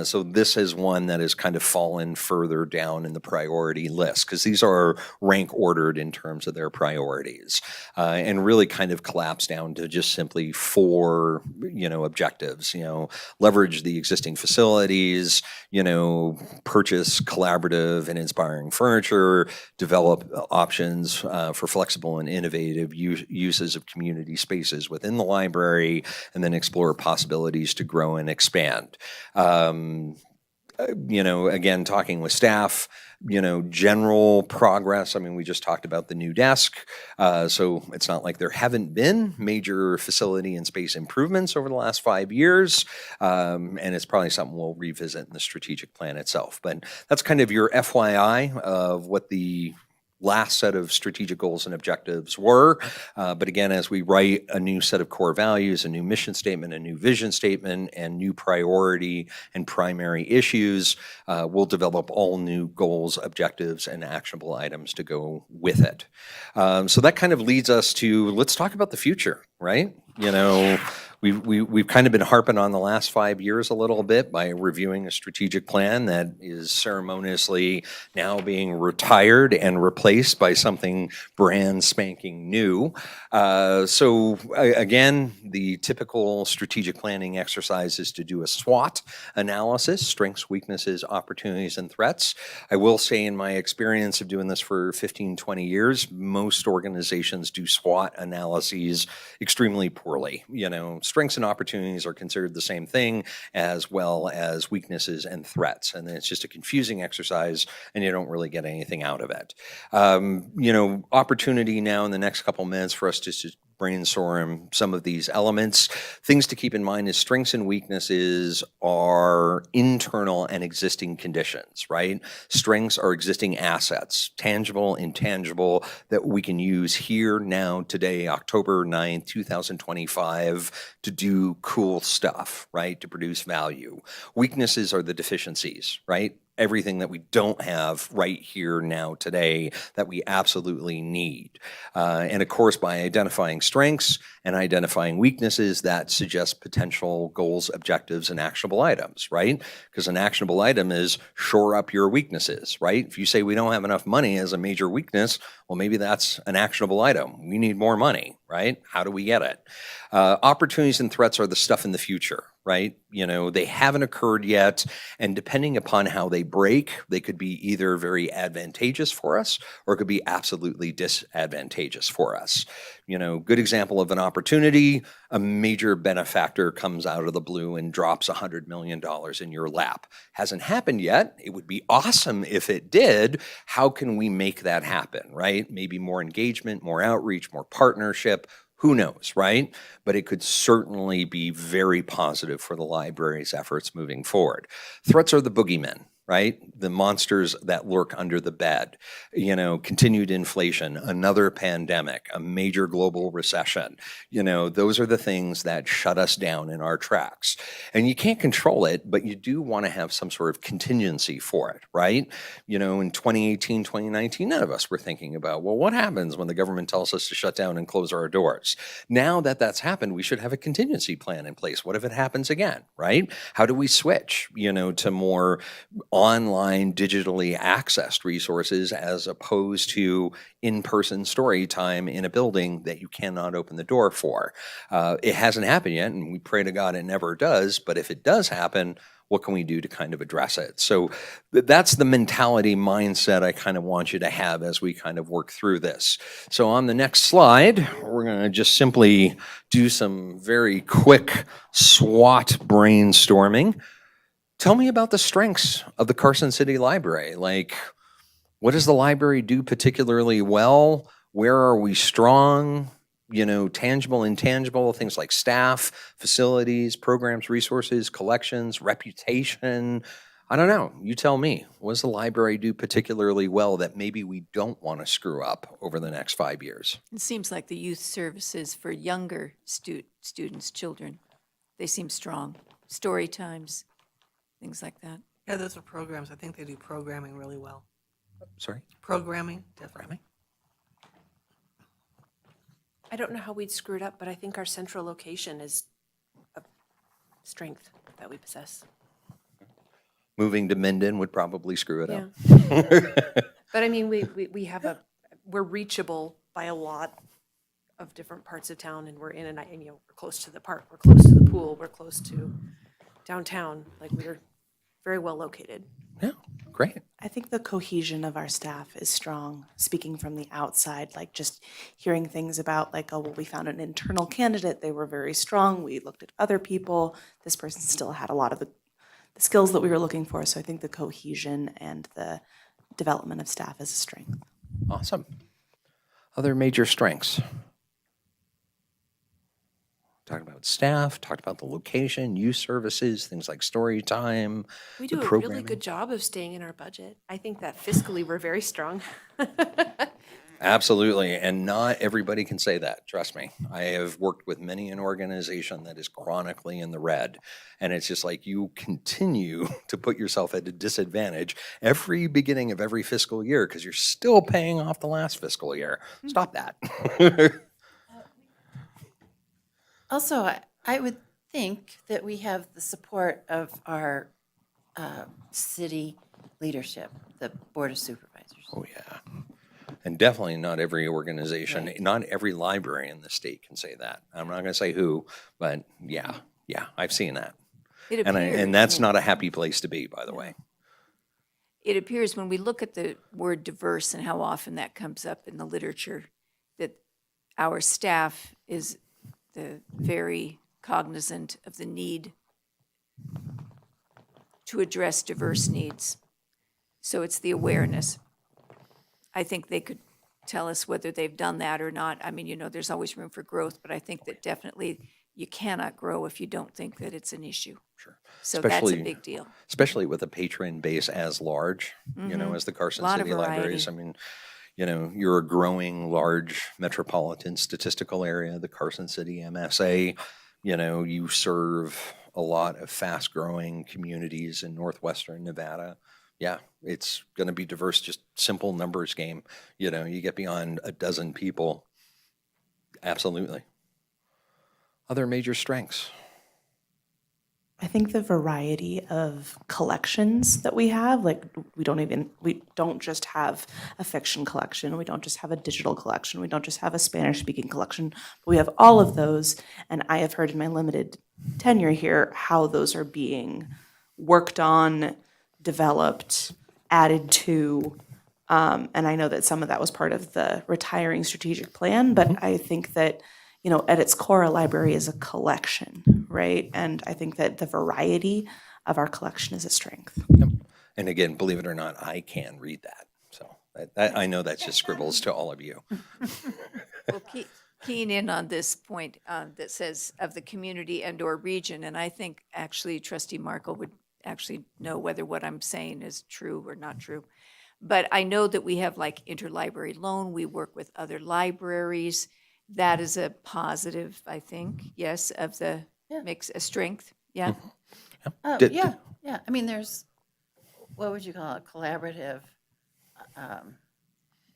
So this is one that has kind of fallen further down in the priority list, because these are rank ordered in terms of their priorities, and really kind of collapse down to just simply 4, objectives. Leverage the existing facilities, purchase collaborative collaborative and inspiring furniture, develop options for flexible and innovative uses of community spaces within the library, and then explore possibilities to grow and expand. Again, talking with staff, general progress. I mean, we just talked about the new desk. So it's not like there haven't been major facility and space improvements over the last 5 years. And it's probably something we'll revisit in the strategic plan itself. But that's kind of your FYI of what the last set of strategic goals and objectives were. But again, as we write a new set of core values, a new mission statement, a new vision statement, and new priority and primary issues, we'll develop all new goals, objectives, and actionable items to go with it. So that kind of leads us to, let's talk about the future, right? We've kind of been harping on the last 5 years a little bit by reviewing a strategic plan that is ceremoniously now being retired and replaced by something brand spanking new. Again, the typical strategic planning exercise is to do a SWOT analysis: strengths, weaknesses, opportunities, and threats. I will say, in my experience of doing this for 15, 20 years, most organizations do SWOT analyses extremely poorly. Strengths and opportunities are considered the same thing, as well as weaknesses and threats. And then it's just a confusing exercise, and you don't really get anything out of it. Opportunity now in the next couple minutes for us to brainstorm some of these elements. Things to keep in mind is strengths and weaknesses are internal and existing conditions, right? Strengths are existing assets, tangible, intangible, that we can use here, now, today, October 9th, 2025, to do cool stuff, right? To produce value. Weaknesses are the deficiencies, right? Everything that we don't have right here, now, today, that we absolutely need. And of course, by identifying strengths and identifying weaknesses, that suggests potential goals, objectives, and actionable items, right? Because an actionable item is shore up your weaknesses, right? If you say we don't have enough money as a major weakness, well, maybe that's an actionable item. We need more money, right? How do we get it? Opportunities and threats are the stuff in the future, right? They haven't occurred yet, and depending upon how they break, they could be either very advantageous for us or could be absolutely disadvantageous for us. Good example of an opportunity: a major benefactor comes out of the blue and drops $100 million in your lap. Hasn't happened yet. It would be awesome if it did. How can we make that happen, right? Maybe more engagement, more outreach, more partnership. Who knows, right? But it could certainly be very positive for the library's efforts moving forward. Threats are the boogeymen, right? The monsters that lurk under the bed. Continued inflation, another pandemic, a major global recession. Those are the things that shut us down in our tracks. And you can't control it, but you do want to have some sort of contingency for it, right? In 2018, 2019, none of us were thinking about, well, what happens when the government tells us to shut down and close our doors? Now that that's happened, we should have a contingency plan in place. What if it happens again, right? How do we switch, to more online, digitally accessed resources as opposed to in-person story time in a building that you cannot open the door for? It hasn't happened yet, and we pray to God it never does, but if it does happen, what can we do to kind of address it? So that's the mentality, mindset I kind of want you to have as we kind of work through this. So on the next slide, we're going to just simply do some very quick SWOT brainstorming. Tell me about the strengths of the Carson City Library. Like, what does the library do particularly well? Where are we strong? Tangible, intangible, things like staff, facilities, programs, resources, collections, reputation. I don't know. You tell me. What does the library do particularly well that maybe we don't want to screw up over the next 5 years? It seems like the youth services for younger students, children, they seem strong. Story times, things like that. Yeah, those are programs. I think they do programming really well. Sorry? Programming, definitely. I don't know how we'd screw it up, but I think our central location is a strength that we possess. Moving to Minden would probably screw it up. But I mean, we're reachable by a lot of different parts of town, and we're we're close to the park, we're close to the pool, we're close to downtown. Like, we're very well located. Yeah, great. I think the cohesion of our staff is strong, speaking from the outside, like just hearing things about like, oh, well, we found an internal candidate, they were very strong, we looked at other people, this person still had a lot of the skills that we were looking for. So I think the cohesion and the development of staff is a strength. Awesome. Other major strengths? Talked about staff, talked about the location, youth services, things like story time. We the do a really programming. good job of staying in our budget. I think that fiscally, we're very strong. Absolutely. And not everybody can say that. Trust me. I have worked with many an organization that is chronically in the red. And it's just like you continue to put yourself at a disadvantage every beginning of every fiscal year because you're still paying off the last fiscal year. Stop that. Also, I would think that we have the support of our city leadership, the Board of Supervisors. Oh, yeah. And definitely not every organization, Right. not every library in the state can say that. I'm not going to say who, but yeah, I've seen that. It And appears, and that's not a happy place to be, by the way. it appears when we look at the word diverse and how often that comes up in the literature, that our staff is very cognizant of the need to address diverse needs. So it's the awareness. I think they could tell us whether they've done that or not. I mean, there's always room for growth, but I think that definitely you cannot grow if you don't think that it's an issue. Sure. So that's a Especially- big deal. Especially with a patron base as large, as the Carson Lot of City Libraries. I variety. mean, you're a growing large metropolitan statistical area, the Carson City MSA. You serve a lot of fast-growing communities in northwestern Nevada. Yeah, it's going to be diverse, just simple numbers game. You get beyond a dozen people. Absolutely. Other major strengths? I think the variety of collections that we have, like we don't just have a fiction collection, we don't just have a digital collection, we don't just have a Spanish speaking collection, but we have all of those. And I have heard in my limited tenure here how those are being worked on, developed, added to. And I know that some of that was part of the retiring strategic plan, but I think that at its core, a library is a collection, right? And I think that the variety of our collection is a strength. And again, believe it or not, I can read that. So I know that's just scribbles to all of you. Well, keying in on this point that says of the community and/or region, and I think actually Trustee Markle would actually know whether what I'm saying is true or not true. But I know that we have like interlibrary loan, we work with other libraries. That is a positive, I think, yes, of the makes a strength, yeah. Did- Yeah. I mean, there's, what would you call it, collaborative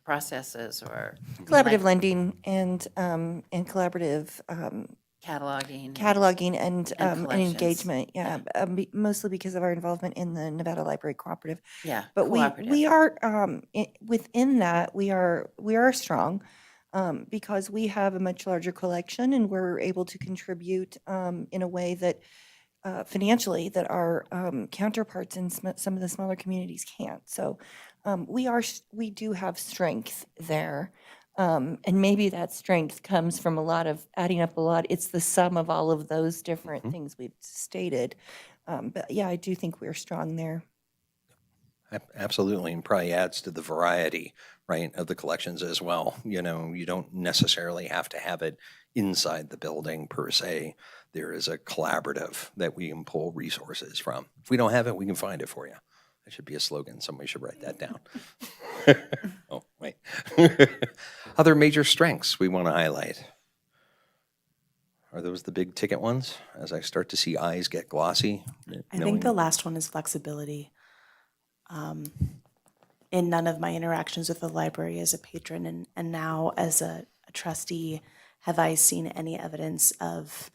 processes or Collaborative lending and collaborative cataloging. cataloging and collections. engagement. Yeah, mostly because of our involvement in the Nevada Library Cooperative. Yeah, But we cooperative. are within that we are strong because we have a much larger collection and we're able to contribute in a way that financially that our counterparts in some of the smaller communities can't. So we do have strength there. And maybe that strength comes from a lot of adding up a lot. It's the sum of all of those different things we've stated. But yeah, I do think we're strong there. Absolutely, and probably adds to the variety, right, of the collections as well. You don't necessarily have to have it inside the building per se. There is a collaborative that we can pull resources from. If we don't have it, we can find it for you. That should be a slogan. Somebody should write that down. Oh, wait. Other major strengths we want to highlight. Are those the big ticket ones? As I start to see eyes get glossy. I think the last one is flexibility. In none of my interactions with the library as a patron and now as a trustee, have I seen any evidence of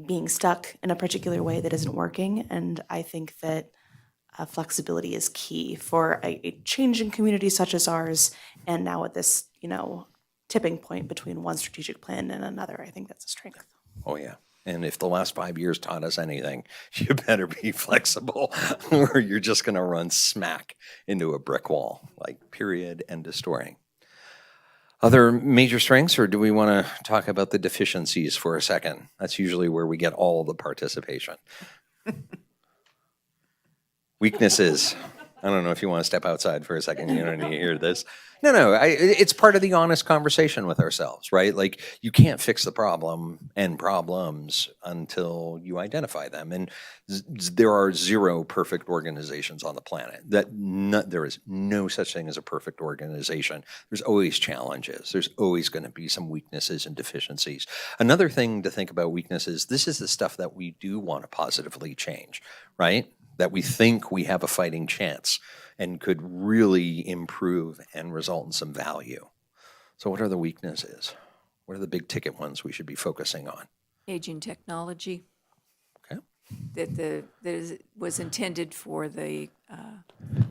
being stuck in a particular way that isn't working. And I think that flexibility is key for a changing community such as ours. And now at this, tipping point between one strategic plan and another, I think that's a strength. Oh, yeah. And if the last 5 years taught us anything, you better be flexible or you're just going to run smack into a brick wall, like period, end of story. Other major strengths, or do we want to talk about the deficiencies for a second? That's usually where we get all the participation. Weaknesses. I don't know if you want to step outside for a second. You don't need to hear this. No. It's part of the honest conversation with ourselves, right? Like you can't fix the problem and problems until you identify them. And there are zero perfect organizations on the planet. There is no such thing as a perfect organization. There's always challenges. There's always going to be some weaknesses and deficiencies. Another thing to think about weaknesses, this is the stuff that we do want to positively change, right? That we think we have a fighting chance and could really improve and result in some value. So what are the weaknesses? What are the big ticket ones we should be focusing on? Aging technology Okay. that was intended for the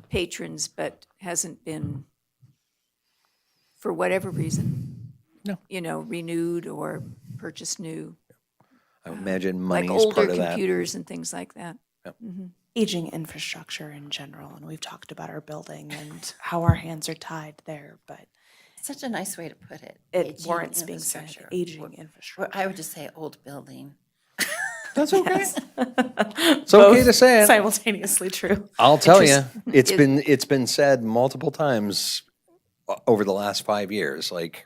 patrons, but hasn't been, for whatever reason, renewed or purchased new. I imagine Like money is older part of that. computers and things like that. Aging infrastructure in general, and we've talked about our building and how our hands are tied there, but Such a nice way to put it. it Aging warrants being said, infrastructure. aging Or infrastructure. I would just say old building. That's okay. It's okay to say it. Simultaneously true. I'll tell you, Interest- it's been said multiple times over the last 5 years. Like,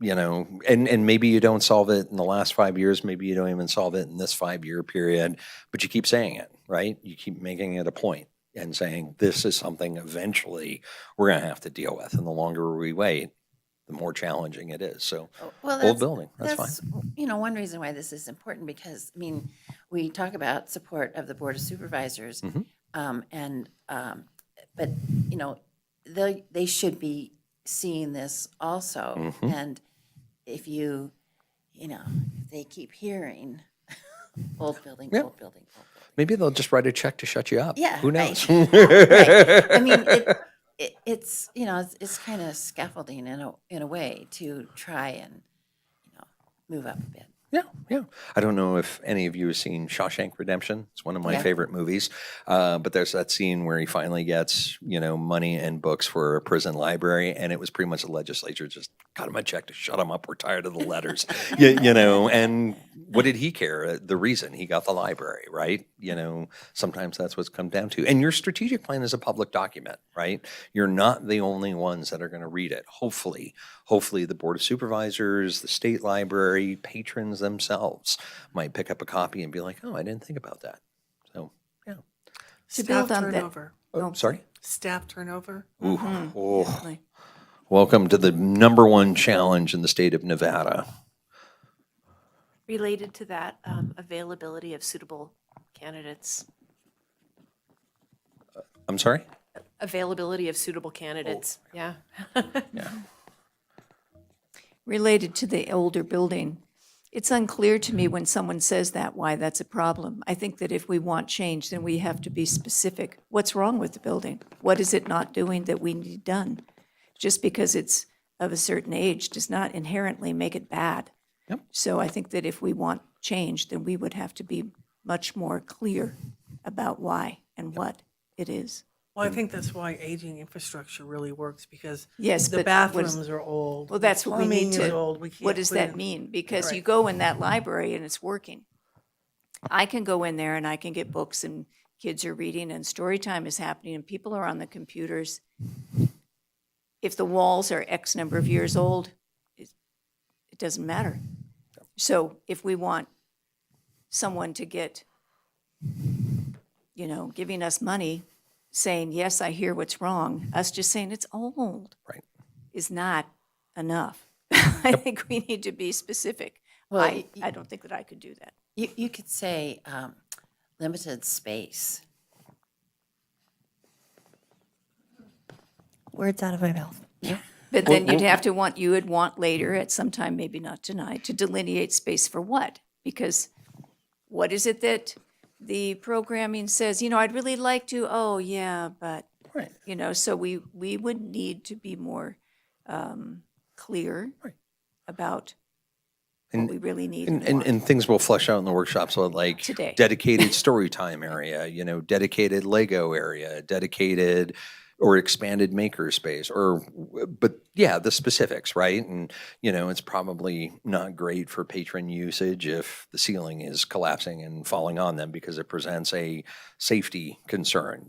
and maybe you don't solve it in the last 5 years. Maybe you don't even solve it in this 5-year period. But you keep saying it, right? You keep making it a point and saying this is something eventually we're going to have to deal with. And the longer we wait, the more challenging it is. So, Well, old building, that's fine. One reason why this is important because, we talk about support of the Board of Supervisors, but, they should be seeing this also. And if if they keep hearing old building, Yeah. old building, old building. Maybe they'll just write a check to shut you up. Yeah. Who right. knows? Right. I mean, it's it's kind of scaffolding in a way to try and move up a bit. Yeah. I don't know if any of you have seen Shawshank Redemption. It's one of my Yeah. favorite movies. But there's that scene where he finally gets, money and books for a prison library. And it was pretty much the legislature just got him a check to shut him up. We're tired of the letters, and what did he care? The reason he got the library, right? Sometimes that's what's come down to. And your strategic plan is a public document, right? You're not the only ones that are going to read it. Hopefully the Board of Supervisors, the state library, patrons themselves might pick up a copy and be like, oh, I didn't think about that. So, yeah. To Staff build on that- turnover. Oh, sorry. Staff turnover. Ooh, oh. Definitely. Welcome to the number one challenge in the state of Nevada. Related to that, availability of suitable candidates. I'm sorry? Availability of suitable candidates, yeah. Yeah. Related to the older building, it's unclear to me when someone says that, why that's a problem. I think that if we want change, then we have to be specific. What's wrong with the building? What is it not doing that we need done? Just because it's of a certain age does not inherently make it bad. Yep. So I think that if we want change, then we would have to be much more clear about why and what it is. Well, I think that's why aging infrastructure really works because Yes, the but what is- bathrooms are old. Well, that's what we need plumbing is to, old. We can't what does put that in- mean? Because you Right. go in that library and it's working. I can go in there and I can get books and kids are reading and story time is happening and people are on the computers. If the walls are X number of years old, it doesn't matter. So if we want someone to get, giving us money, saying, yes, I hear what's wrong, us just saying it's old Right. is not enough. I think we need to be specific. Well, I don't think that I could do that. You could say limited space. Words out of my mouth. But then you would want later at some time, maybe not tonight, to delineate space for what? Because what is it that the programming says, I'd really like to, oh, yeah, but, Right. so we would need to be more clear Right. about what we really need and And want. things will flesh out in the workshop. So like Today. dedicated story time area, dedicated Lego area, dedicated or expanded maker space, but yeah, the specifics, right? And, it's probably not great for patron usage if the ceiling is collapsing and falling on them because it presents a safety concern.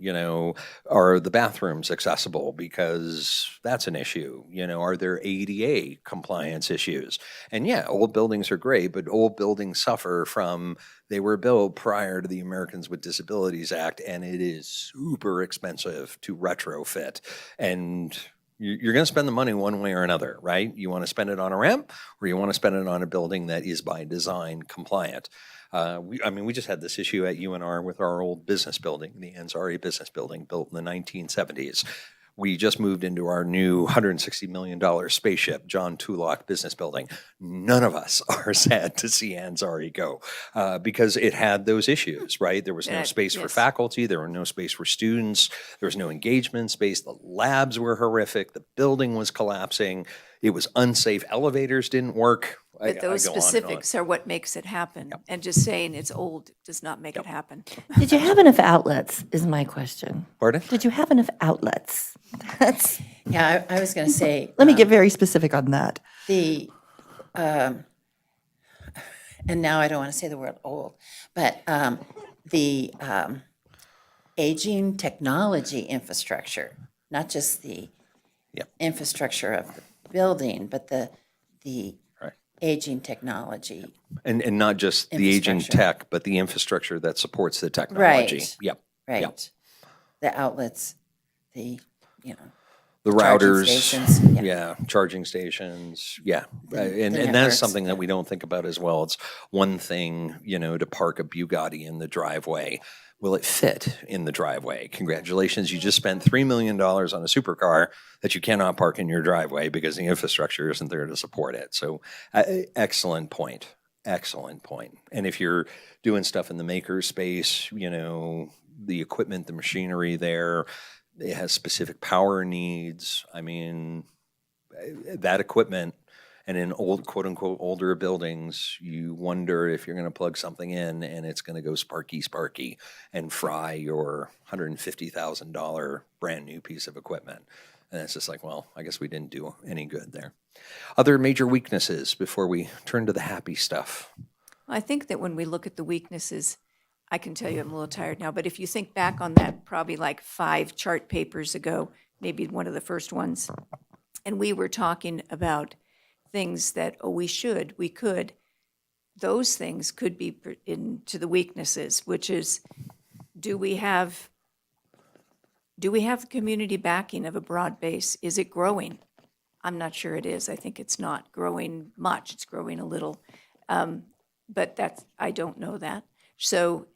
Are the bathrooms accessible? Because that's an issue. Are there ADA compliance issues? And yeah, old buildings are great, but old buildings suffer from they were built prior to the Americans with Disabilities Act, and it is super expensive to retrofit. And you're going to spend the money one way or another, right? You want to spend it on a ramp, or you want to spend it on a building that is by design compliant. We just had this issue at UNR with our old business building, the Ansari business building, built in the 1970s. We just moved into our new $160 million spaceship, John Tulloch business building. None of us are sad to see Ansari go because it had those issues, right? There was no space for Yes. faculty. There were no space for students. There was no engagement space. The labs were horrific. The building was collapsing. It was unsafe. Elevators didn't work. But those I go on and on. specifics are what makes it happen. And just saying it's old does not make it happen. Did you have enough outlets is my question. Pardon? Did you have enough outlets? That's, Yeah, I was going to say. let me get very specific on that. The, and now I don't want to say the word old, but the aging technology infrastructure, not just the Yep. infrastructure of the building, but the Right. aging technology. And not just the aging Infrastructure. tech, but the infrastructure that supports the technology. Right. Yep. Right. Yep. The outlets, the, The Charging routers, stations, yeah. charging stations, yeah. The And that's networks, something that we don't think about as well. It's one thing, to park a Bugatti in the driveway. Will it fit in the driveway? Congratulations, you just spent $3 million on a supercar that you cannot park in your driveway because the infrastructure isn't there to support it. So excellent point. Excellent point. And if you're doing stuff in the maker space, the equipment, the machinery there, it has specific power needs. I mean, that equipment, and in old, quote unquote, older buildings, you wonder if you're going to plug something in and it's going to go sparky and fry your $150,000 brand new piece of equipment. And it's just like, well, I guess we didn't do any good there. Other major weaknesses before we turn to the happy stuff. I think that when we look at the weaknesses, I can tell you I'm a little tired now, but if you think back on that, probably like 5 chart papers ago, maybe one of the first ones, and we were talking about things that, we could, those things could be into the weaknesses, which is, do we have the community backing of a broad base? Is it growing? I'm not sure it is. I think it's not growing much. It's growing a little. But I don't know that. So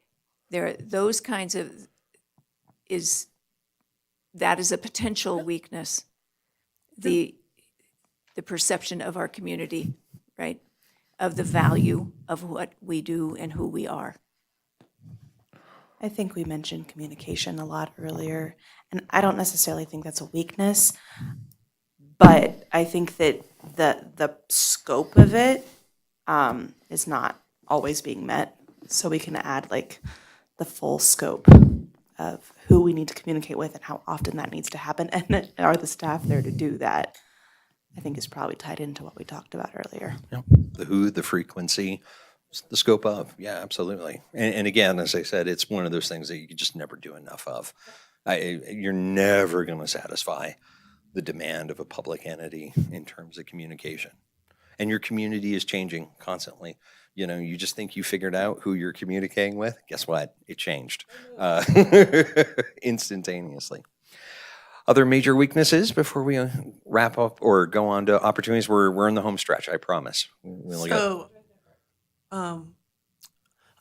there are those kinds of, that is a potential weakness, the perception of our community, right? Of the value of what we do and who we are. I think we mentioned communication a lot earlier, and I don't necessarily think that's a weakness, but I think that the scope of it is not always being met. So we can add like the full scope of who we need to communicate with and how often that needs to happen, and are the staff there to do that? I think is probably tied into what we talked about earlier. Yeah. The who, the frequency, the scope of. Yeah, absolutely. And again, as I said, it's one of those things that you just never do enough of. You're never going to satisfy the demand of a public entity in terms of communication. And your community is changing constantly. You just think you figured out who you're communicating with. Guess what? It changed instantaneously. Other major weaknesses before we wrap up or go on to opportunities? We're in the home stretch, I promise. We only got- So,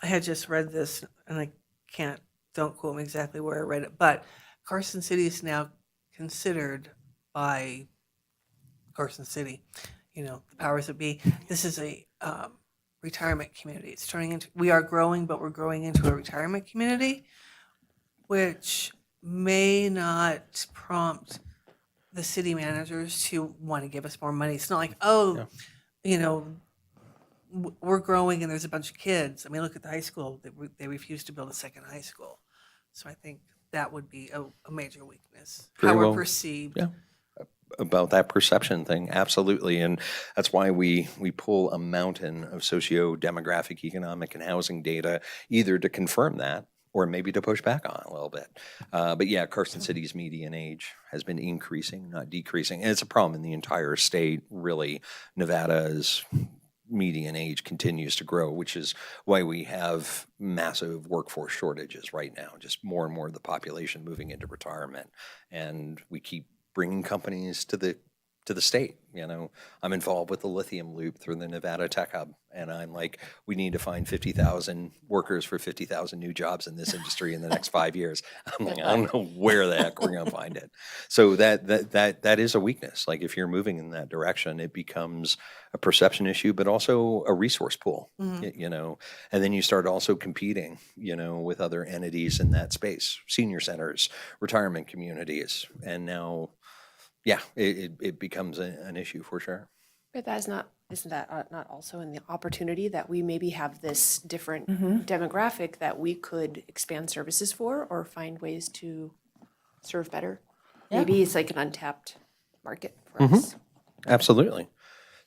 I had just read this, and don't quote me exactly where I read it, but Carson City is now considered by Carson City, the powers that be. This is a retirement community. It's turning into, we are growing, but we're growing into a retirement community, which may not prompt the city managers to want to give us more money. It's not like, we're growing and there's a bunch of kids. I mean, look at the high school. They refuse to build a second high school. So I think that would be a major weakness. Very How we're well. perceived. Yeah. About that perception thing, absolutely. And that's why we pull a mountain of socio-demographic, economic, and housing data, either to confirm that or maybe to push back on a little bit. But yeah, Carson City's median age has been increasing, not decreasing. And it's a problem in the entire state, really. Nevada's median age continues to grow, which is why we have massive workforce shortages right now. Just more and more of the population moving into retirement. And we keep bringing companies to the state. You know, I'm involved with the lithium loop through the Nevada Tech Hub, and I'm like, we need to find 50,000 workers for 50,000 new jobs in this industry in the next 5 years. I'm like, I don't know where the heck we're going to find it. So that is a weakness. Like if you're moving in that direction, it becomes a perception issue, but also a resource pool. You know, and then you start also competing, you know, with other entities in that space, senior centers, retirement communities, and now. Yeah, it becomes an issue for sure. But isn't that not also in the opportunity that we maybe have this different demographic that we could expand services for or find ways to serve better? Maybe it's like an untapped market for us. Absolutely.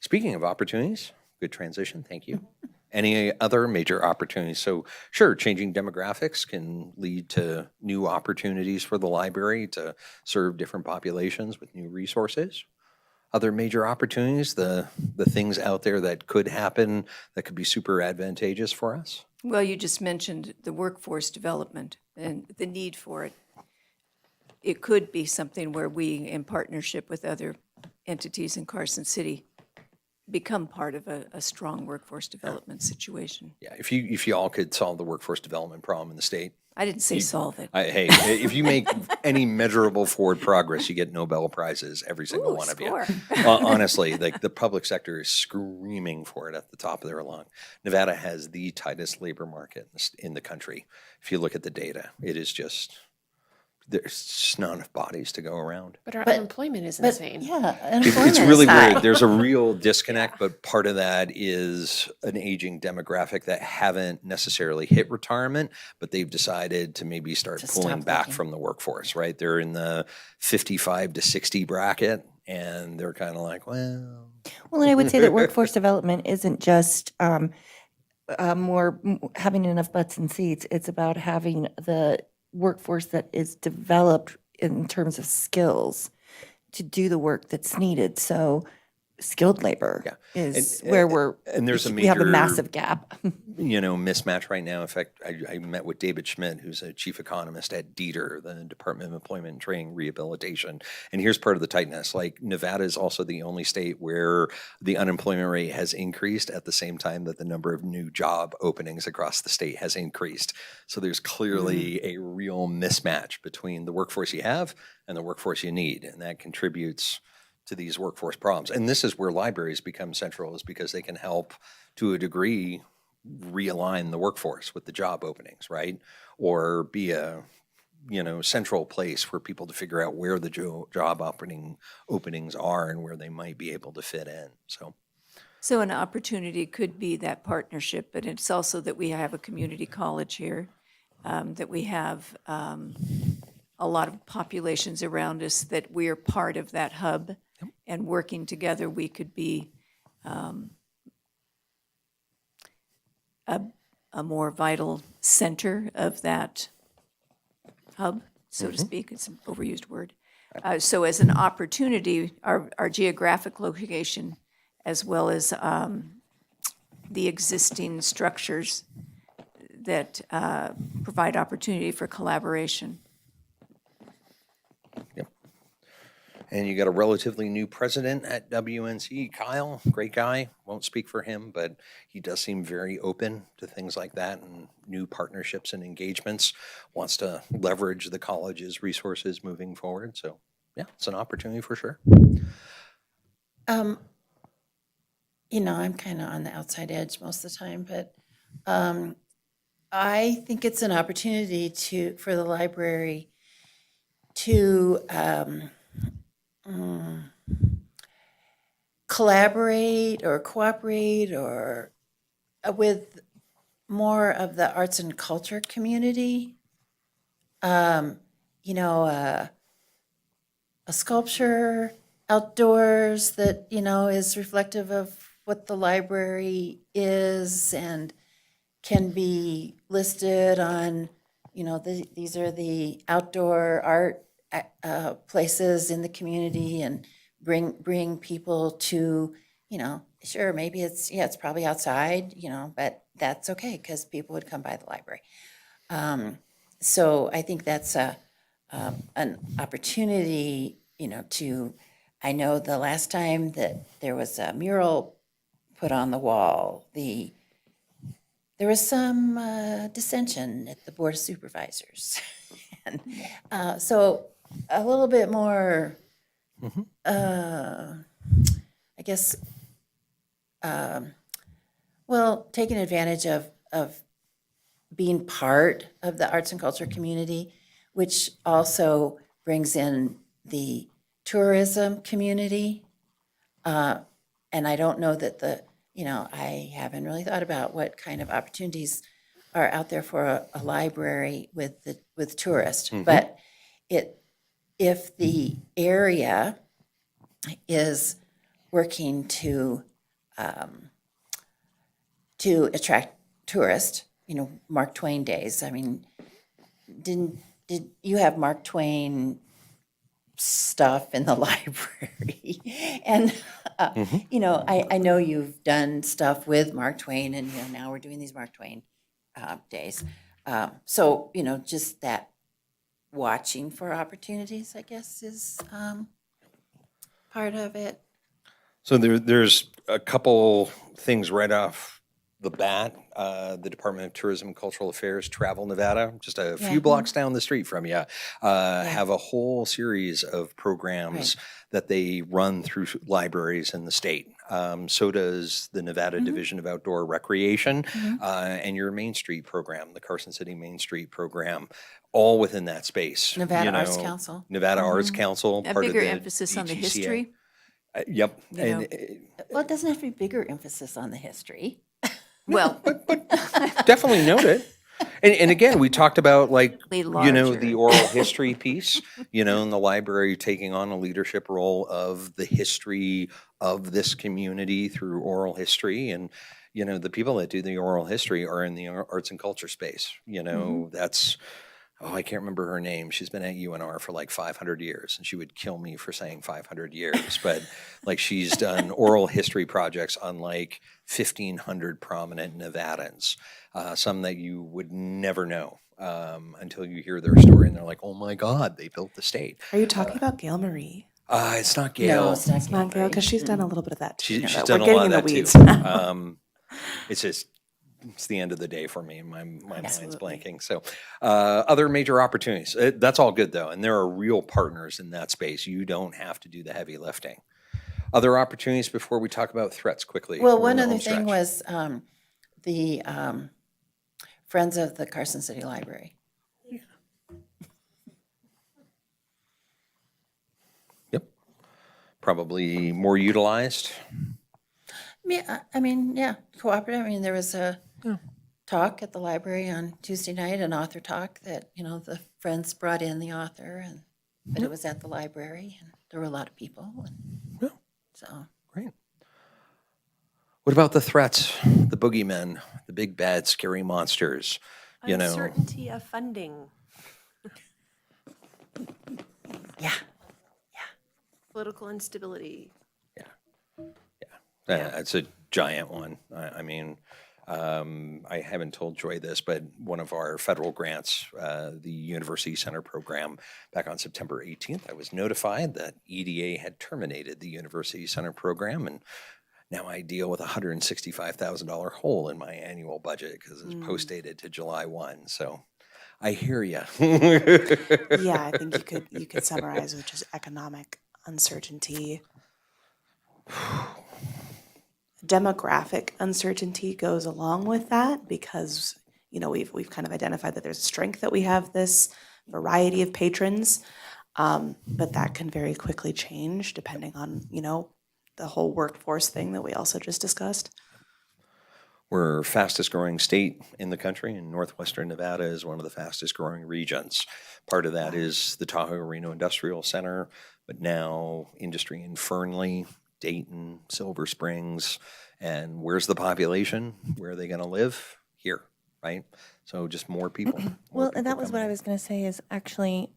Speaking of opportunities, good transition, thank you. Any other major opportunities? So sure, changing demographics can lead to new opportunities for the library to serve different populations with new resources. Other major opportunities, the things out there that could happen that could be super advantageous for us? Well, you just mentioned the workforce development and the need for it. It could be something where we, in partnership with other entities in Carson City, become part of a strong workforce development situation. Yeah, if you all could solve the workforce development problem in the state. I didn't say solve it. Hey, if you make any measurable forward progress, you get Nobel Prizes, every single Ooh, one score. of you. Honestly, like the public sector is screaming for it at the top of their lung. Nevada has the tightest labor market in the country. If you look at the data, it is just, there's just not enough bodies to go around. But our unemployment is insane. Yeah, It's unemployment really is high. weird. There's a real disconnect, but part of that is an aging demographic that haven't necessarily hit retirement, but they've decided to maybe start To pulling stop back working. from the workforce, right? They're in the 55 to 60 bracket, and they're kind of like, well, Well, and I would say that workforce development isn't just having enough butts and seats. It's about having the workforce that is developed in terms of skills to do the work that's needed. So skilled labor is where there's a we have a major- massive gap. mismatch right now. In fact, I met with David Schmidt, who's a chief economist at DETR, the Department of Employment and Training Rehabilitation. And here's part of the tightness. Like Nevada is also the only state where the unemployment rate has increased at the same time that the number of new job openings across the state has increased. So there's clearly a real mismatch between the workforce you have and the workforce you need. And that contributes to these workforce problems. And this is where libraries become central, is because they can help to a degree realign the workforce with the job openings, right? Or be a central place for people to figure out where the job openings are and where they might be able to fit in. So an opportunity could be that partnership, but it's also that we have a community college here, that we have a lot of populations around us, that we're part of that hub, and working together, we could be a more vital center of that hub, so to speak. It's an overused word. So as an opportunity, our geographic location, as well as the existing structures that provide opportunity for collaboration. Yep. And you got a relatively new president at WNC, Kyle, great guy. Won't speak for him, but he does seem very open to things like that and new partnerships and engagements, wants to leverage the college's resources moving forward. So yeah, it's an opportunity for sure. I'm kind of on the outside edge most of the time, but I think it's an opportunity for the library to collaborate or cooperate or with more of the arts and culture community, you know, a sculpture outdoors that, you know, is reflective of what the library is and can be listed on, you know, these are the outdoor art places in the community, and bring people to, you know, sure, maybe it's probably outside, you know, but that's okay because people would come by the library. So I think that's an opportunity, you know, I know the last time that there was a mural put on the wall, there was some dissension at the Board of Supervisors. And so a little bit more, I guess, well, taking advantage of being part of the arts and culture community, which also brings in the tourism community. And I don't know that you know, I haven't really thought about what kind of opportunities are out there for a library with tourists. But if the area is working to attract tourists, you know, Mark Twain days. I mean, did you have Mark Twain stuff in the library? And you know, I know you've done stuff with Mark Twain, and you know, now we're doing these Mark Twain days. So you know, just that watching for opportunities, I guess, is part of it. So there's a couple things right off the bat. The Department of Tourism and Cultural Affairs, Travel Nevada, just a few blocks down the street from you, have a whole series of programs that they run through libraries in the state. So does the Nevada Division of Outdoor Recreation and your Main Street program, the Carson City Main Street program, all within that space. Nevada Arts Council. Nevada Arts Council, A part of bigger the emphasis on the DGCA. history. Yep. You And know. Well, it doesn't have to be bigger emphasis on the history. Well, definitely note it. And again, we talked about like, you know, larger. the oral history piece, you know, in the library taking on a leadership role of the history of this community through oral history. And, you know, the people that do the oral history are in the arts and culture space. You know, that's, I can't remember her name. She's been at UNR for like 500 years, and she would kill me for saying 500 years. But like, she's done oral history projects on like 1,500 prominent Nevadans, some that you would never know until you hear their story, and they're like, "Oh my God, they built the state." Are you talking about Gail Marie? It's not Gail. No, it's not. It's not Gail, because she's done a little bit of that too. She's We're done a getting lot in of the that weeds too. now. It's just, it's the end of the day for me. My mind's Absolutely. blanking. So other major opportunities. That's all good though. And there are real partners in that space. You don't have to do the heavy lifting. Other opportunities before we talk about threats quickly. Well, We're in one the other home thing stretch. was the Friends of the Carson City Library. Yep. Probably more utilized. Yeah, I mean, yeah, cooperative. I mean, there was a talk at the library on Tuesday night, an author talk that, you know, the Friends brought in the author, but it was at the library, and there were a lot of people. Yeah. So, Great. What about the threats, the boogeymen, the big bad scary monsters? You know, Uncertainty of funding, yeah. political instability. it's a giant one. I mean, I haven't told Joy this, but one of our federal grants, the University Center program, back on September 18th, I was notified that EDA had terminated the University Center program, and now I deal with a $165,000 hole in my annual budget because it's post-dated to July 1. So I hear you. Yeah, I think you could summarize with just economic uncertainty. Demographic uncertainty goes along with that because, you know, we've kind of identified that there's a strength that we have this variety of patrons, but that can very quickly change depending on, you know, the whole workforce thing that we also just discussed. We're fastest growing state in the country, and northwestern Nevada is one of the fastest growing regions. Part of that is the Tahoe Reno Industrial Center, but now industry in Fernley, Dayton, Silver Springs. And where's the population? Where are they going to live? Here, right? So just more people. Well, and that was what I was going to say is actually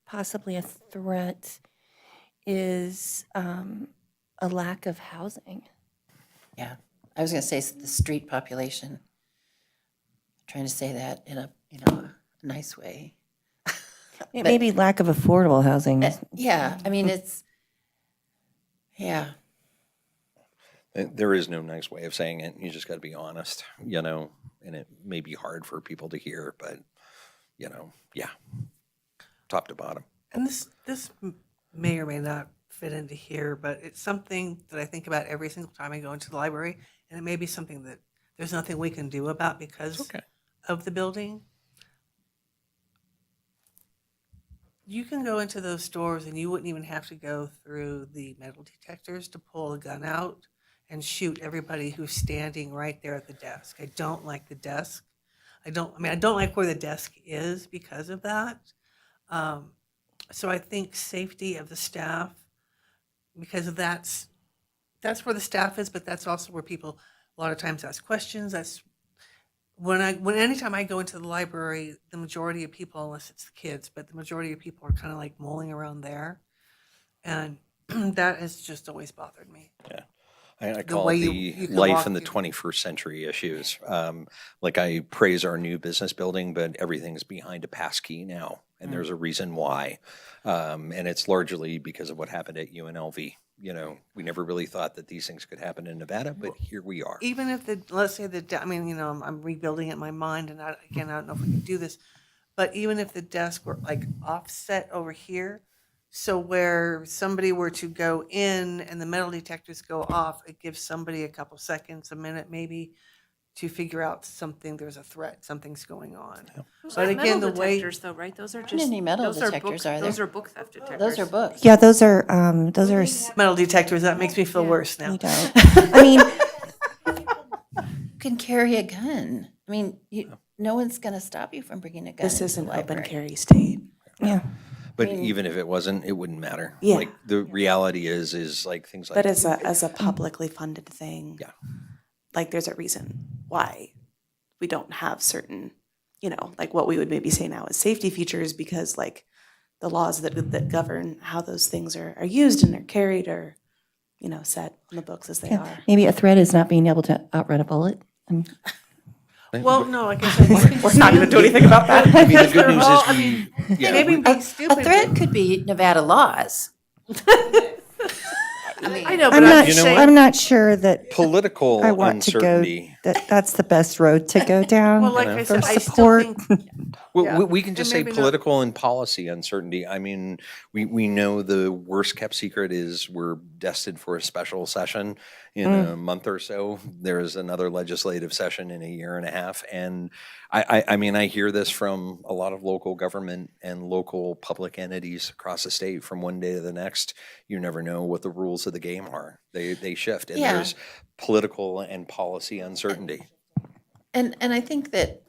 possibly a threat is a lack of housing. Yeah, I was going to say the street population. Trying to say that in a, a nice way. It may be lack of affordable housing. Yeah, I mean, it's, yeah. There is no nice way of saying it. You just got to be honest, and it may be hard for people to hear, but, yeah, top to bottom. And this may or may not fit into here, but it's something that I think about every single time I go into the library, and it may be something that there's nothing we can do about because of the building. You can go into those stores and you wouldn't even have to go through the metal detectors to pull a gun out and shoot everybody who's standing right there at the desk. I don't like the desk. I don't like where the desk is because of that. So I think safety of the staff, because that's where the staff is, but that's also where people a lot of times ask questions. That's anytime I go into the library, the majority of people, unless it's the kids, but the majority of people are kind of like mulling around there. And that has just always bothered me. Yeah. I call way it you the can life walk in the through. 21st century issues. Like I praise our new business building, but everything's behind a passkey now, and there's a reason why. And it's largely because of what happened at UNLV. We never really thought that these things could happen in Nevada, but here we are. Even if let's say I'm rebuilding it in my mind, and I don't know if we can do this, but even if the desk were like offset over here, so where somebody were to go in and the metal detectors go off, it gives somebody a couple seconds, a minute maybe, to figure out there's a threat, something's going on. Those But aren't again, metal the way- detectors, though, right? Those are Not just any metal those are detectors, book, are those there? are book theft detectors. Those are books. Yeah, those are Metal detectors, that makes me feel worse now. we don't. I mean, You can carry a gun. I mean, no one's going to stop you from bringing a gun This into is the an open library. carry state. yeah. But even if it wasn't, it wouldn't matter. Yeah. Like the reality is like things like But as a publicly funded thing, Yeah. like there's a reason why we don't have certain, like what we would maybe say now as safety features, because like the laws that govern how those things are used and are carried are, set on the books as they are. Maybe a threat is not being able to outrun a bullet. Well, no, like I said, We're not going to do anything about that. I mean, the good they're news all- is I mean, maybe we- being stupid. A threat could be Nevada laws. I know, but I'm not. You know sure, what? I'm not sure that political I want to go. uncertainty. That's the best road to go down. Well, like I said, for I still support. think, Well, Yeah. we can just And say maybe not- political and policy uncertainty. I mean, we know the worst kept secret is we're destined for a special session in a month or so. There's another legislative session in a year and a half. And I mean, I hear this from a lot of local government and local public entities across the state from one day to the next. You never know what the rules of the game are. They shift. And Yeah. there's political and policy uncertainty. And I think that,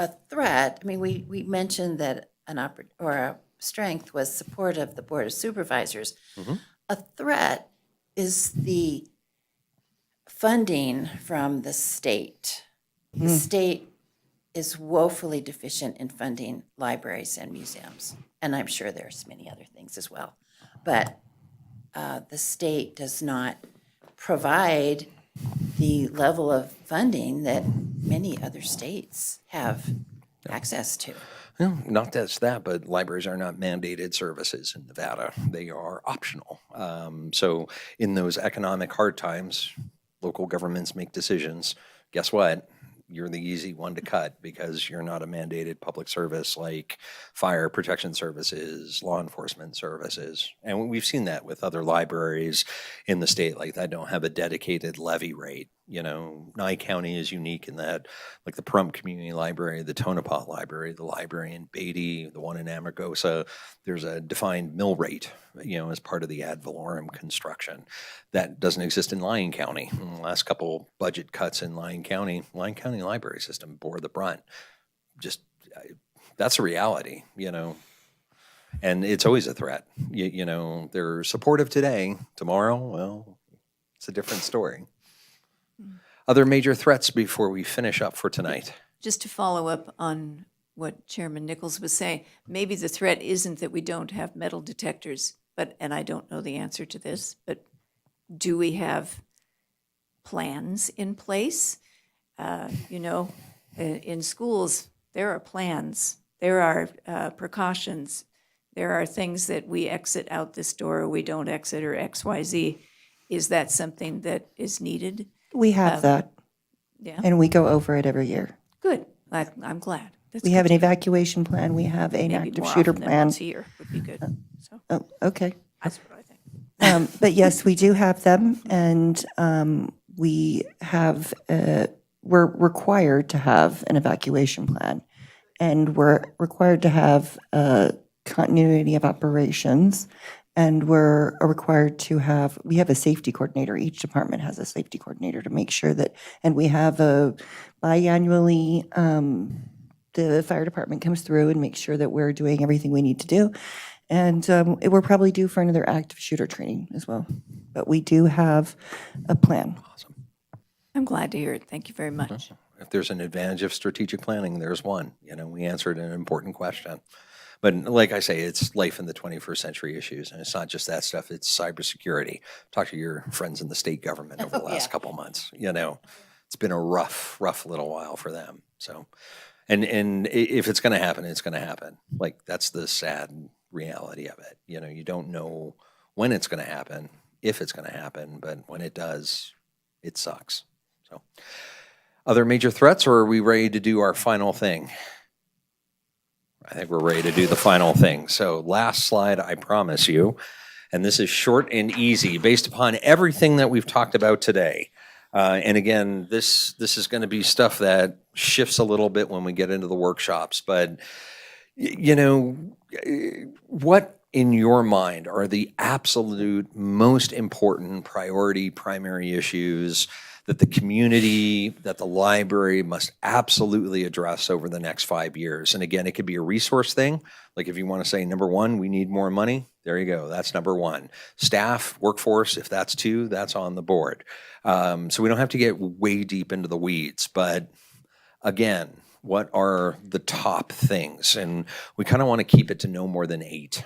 a threat, I mean, we mentioned that a strength was support of the Board of Supervisors. A threat is the funding from the state. The state is woefully deficient in funding libraries and museums. And I'm sure there's many other things as well. But the state does not provide the level of funding that many other states have access to. Well, not just that, but libraries are not mandated services in Nevada. They are optional. So in those economic hard times, local governments make decisions. Guess what? You're the easy one to cut because you're not a mandated public service like fire protection services, law enforcement services. And we've seen that with other libraries in the state like that don't have a dedicated levy rate. Nye County is unique in that, like the Pahrump Community Library, the Tonopah Library, the library in Beatty, the one in Amargosa, there's a defined mill rate, as part of the ad valorem construction. That doesn't exist in Lyon County. In the last couple budget cuts in Lyon County library system bore the brunt. Just, that's a reality, and it's always a threat. They're supportive today. Tomorrow, well, it's a different story. Other major threats before we finish up for tonight? Just to follow up on what Chairman Nichols was saying, maybe the threat isn't that we don't have metal detectors, and I don't know the answer to this, but do we have plans in place? In schools, there are plans, there are precautions, there are things that we exit out this door, or we don't exit, or X, Y, Z. Is that something that is needed? We have that, Yeah, and we go over it every year. good. I'm glad. That's We good have an to hear. evacuation plan, we have an Maybe active more shooter often than plan. once a year would be good. So Oh, okay. that's what I think. But yes, we do have them, and we have, we're required to have an evacuation plan. And we're required to have continuity of operations, and we're required to have, we have a safety coordinator. Each department has a safety coordinator to make sure that, and we have a biannually, the fire department comes through and makes sure that we're doing everything we need to do. And we're probably due for another active shooter training as well. But we do have a plan. Awesome. I'm glad to hear it. Thank you very much. If there's an advantage of strategic planning, there's one. We answered an important question. But like I say, it's life in the 21st century issues. And it's not just that stuff, it's cybersecurity. Talk to your friends in the state government over the last couple months. It's been a rough little while for them. So, and if it's going to happen, it's going to happen. Like, that's the sad reality of it. You don't know when it's going to happen, if it's going to happen, but when it does, it sucks. So, other major threats, or are we ready to do our final thing? I think we're ready to do the final thing. So last slide, I promise you, and this is short and easy based upon everything that we've talked about today. And again, this is going to be stuff that shifts a little bit when we get into the workshops. But, what in your mind are the absolute most important priority, primary issues that the community, that the library must absolutely address over the next 5 years? And again, it could be a resource thing. Like if you want to say, number one, we need more money, there you go. That's number one. Staff, workforce, if that's two, that's on the board. So we don't have to get way deep into the weeds, but again, what are the top things? And we kind of want to keep it to no more than 8.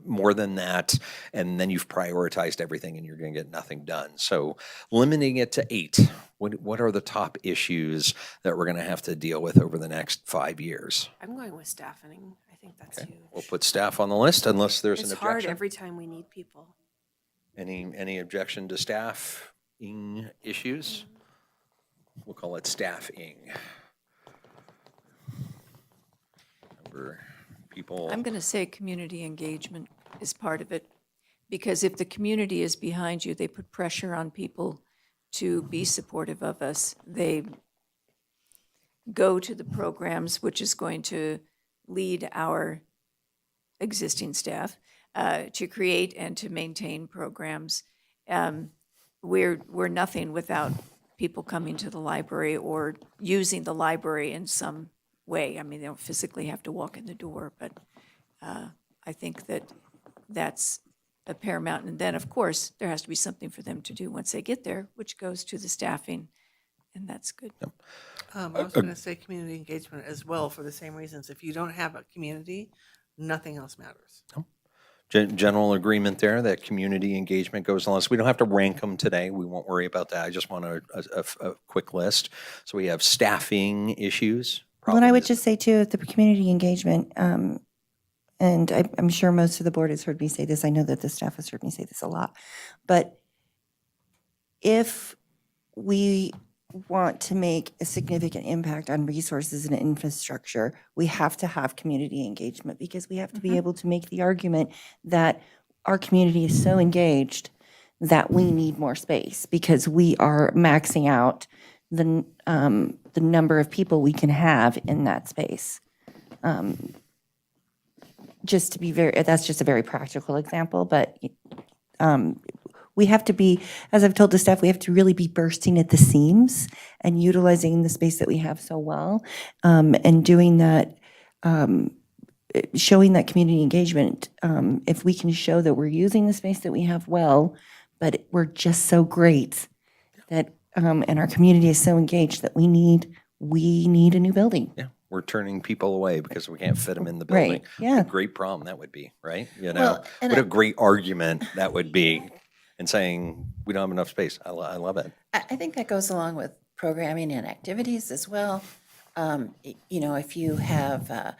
More than that, and then you've prioritized everything and you're going to get nothing done. So limiting it to 8, what are the top issues that we're going to have to deal with over the next 5 years? I'm going with staffing. I think that's huge. We'll put staff on the list unless there's It's an hard objection. every time we need people. Any objection to staffing issues? We'll call it staffing. Number people. I'm going to say community engagement is part of it, because if the community is behind you, they put pressure on people to be supportive of us. They go to the programs, which is going to lead our existing staff to create and to maintain programs. We're nothing without people coming to the library or using the library in some way. I mean, they don't physically have to walk in the door, but I think that that's a paramount. And then, of course, there has to be something for them to do once they get there, which goes to the staffing, and that's good. I was going to say community engagement as well for the same reasons. If you don't have a community, nothing else matters. General agreement there that community engagement goes on. We don't have to rank them today. We won't worry about that. I just want a quick list. So we have staffing issues. Well, and I would just say too, the community engagement, and I'm sure most of the board has heard me say this. I know that the staff has heard me say this a lot. But if we want to make a significant impact on resources and infrastructure, we have to have community engagement, because we have to be able to make the argument that our community is so engaged that we need more space because we are maxing out the number of people we can have in that space. Just to be that's just a very practical example, but we have to be, as I've told the staff, we have to really be bursting at the seams and utilizing the space that we have so well, and doing that, showing that community engagement. If we can show that we're using the space that we have well, but we're just so great that, and our community is so engaged that we need a new building. Yeah, we're turning people away because we can't fit them in the Right, building. yeah. What a great problem that would be, right? You know, Well, and what a great argument that would be in saying we don't have enough space. I love it. I think that goes along with programming and activities as well. You know, if you have,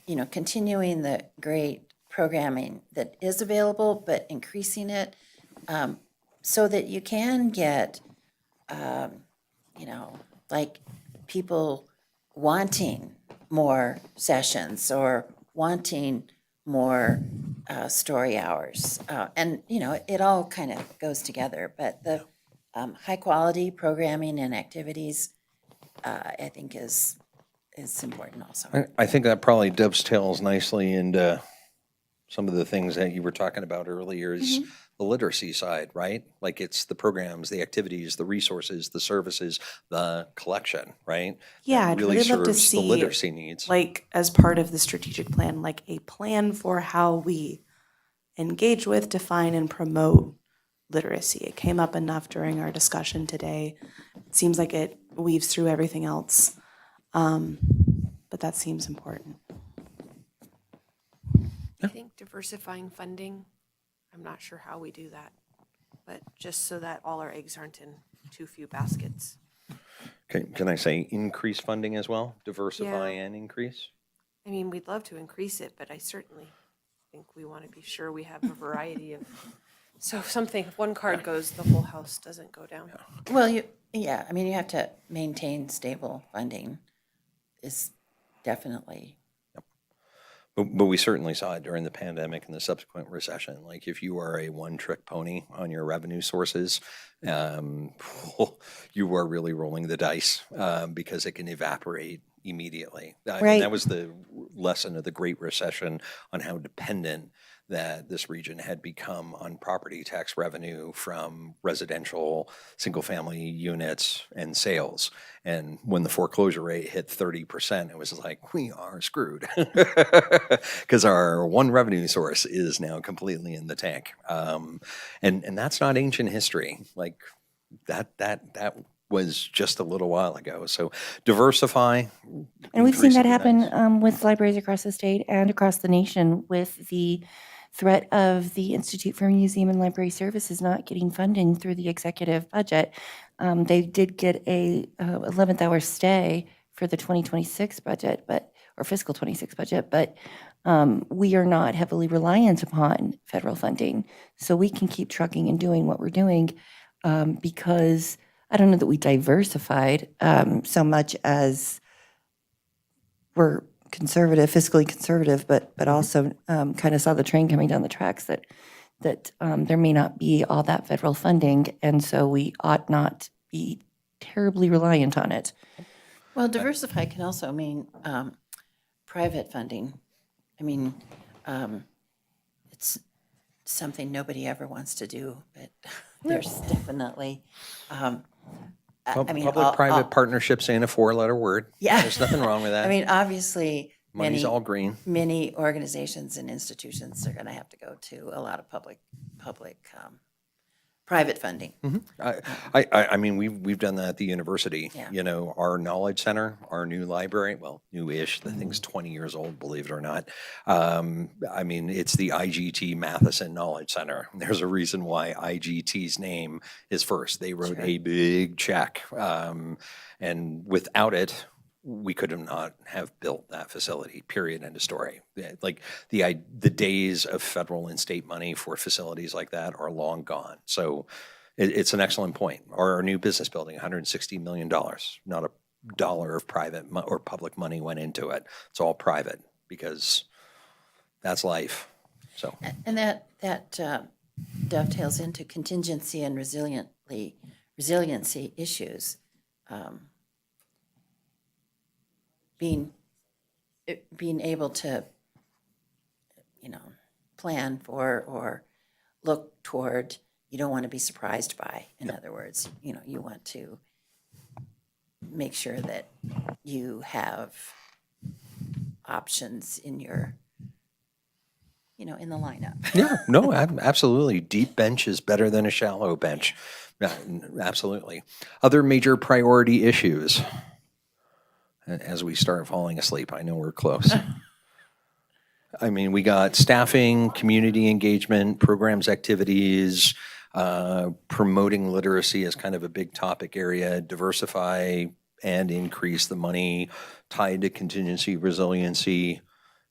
you know, continuing the great programming that is available, but increasing it so that you can get, you know, like people wanting more sessions or wanting more story hours. And, you know, it all kind of goes together, but the high-quality programming and activities, I think is important also. I think that probably dovetails nicely into some of the things that you were talking about earlier is the literacy side, right? Like it's the programs, the activities, the resources, the services, the collection, right? Yeah, That I'd really really love to serves the see, literacy needs. like, as part of the strategic plan, like a plan for how we engage with, define, and promote literacy. It came up enough during our discussion today. It seems like it weaves through everything else, but that seems important. I think diversifying funding, I'm not sure how we do that, but just so that all our eggs aren't in too few baskets. Can I say increase funding as well? Diversify Yeah. and increase? I mean, we'd love to increase it, but I certainly think we want to be sure we have a variety of, so if something, if one card goes, the whole house doesn't go down. Well, yeah, I mean, you have to maintain stable funding is definitely, But we certainly saw it during the pandemic and the subsequent recession. Like if you are a one-trick pony on your revenue sources, you are really rolling the dice because it can evaporate immediately. And Right. that was the lesson of the Great Recession on how dependent that this region had become on property tax revenue from residential single-family units and sales. And when the foreclosure rate hit 30%, it was like, we are screwed because our one revenue source is now completely in the tank. And that's not ancient history. Like that was just a little while ago. So diversify. And we've seen increase that would be nice. happen with libraries across the state and across the nation with the threat of the Institute for Museum and Library Services not getting funding through the executive budget. They did get a 11th hour stay for the 2026 budget, or fiscal 26 budget, but we are not heavily reliant upon federal funding. So we can keep trucking and doing what we're doing because I don't know that we diversified so much as we're conservative, fiscally conservative, but also kind of saw the train coming down the tracks that there may not be all that federal funding, and so we ought not be terribly reliant on it. well, diversify can also mean private funding. I mean, it's something nobody ever wants to do, but there's definitely, I mean, Public-private partnerships ain't a four-letter word. Yeah. There's nothing wrong with that. I mean, obviously, Money's all green. many organizations and institutions are going to have to go to a lot of private funding. I mean, we've done that at the university. Yeah. You know, our knowledge center, our new library, well, new-ish, the thing's 20 years old, believe it or not. I mean, it's the IGT Matheson Knowledge Center. There's a reason why IGT's name is first. They wrote a big check. And without it, we could not have built that facility, period, end of story. Like the days of federal and state money for facilities like that are long gone. So it's an excellent point. Our new business building, $160 million, not a dollar of private or public money went into it. It's all private because that's life. So And that dovetails into contingency and resiliency issues. Being able to, plan for or look toward, you don't want to be surprised by, in other words, you want to make sure that you have options in your, in the lineup. Yeah, no, absolutely. Deep bench is better than a shallow bench. Absolutely. Other major priority issues as we start falling asleep. I know we're close. I mean, we got staffing, community engagement, programs, activities, promoting literacy is kind of a big topic area, diversify and increase the money tied to contingency resiliency.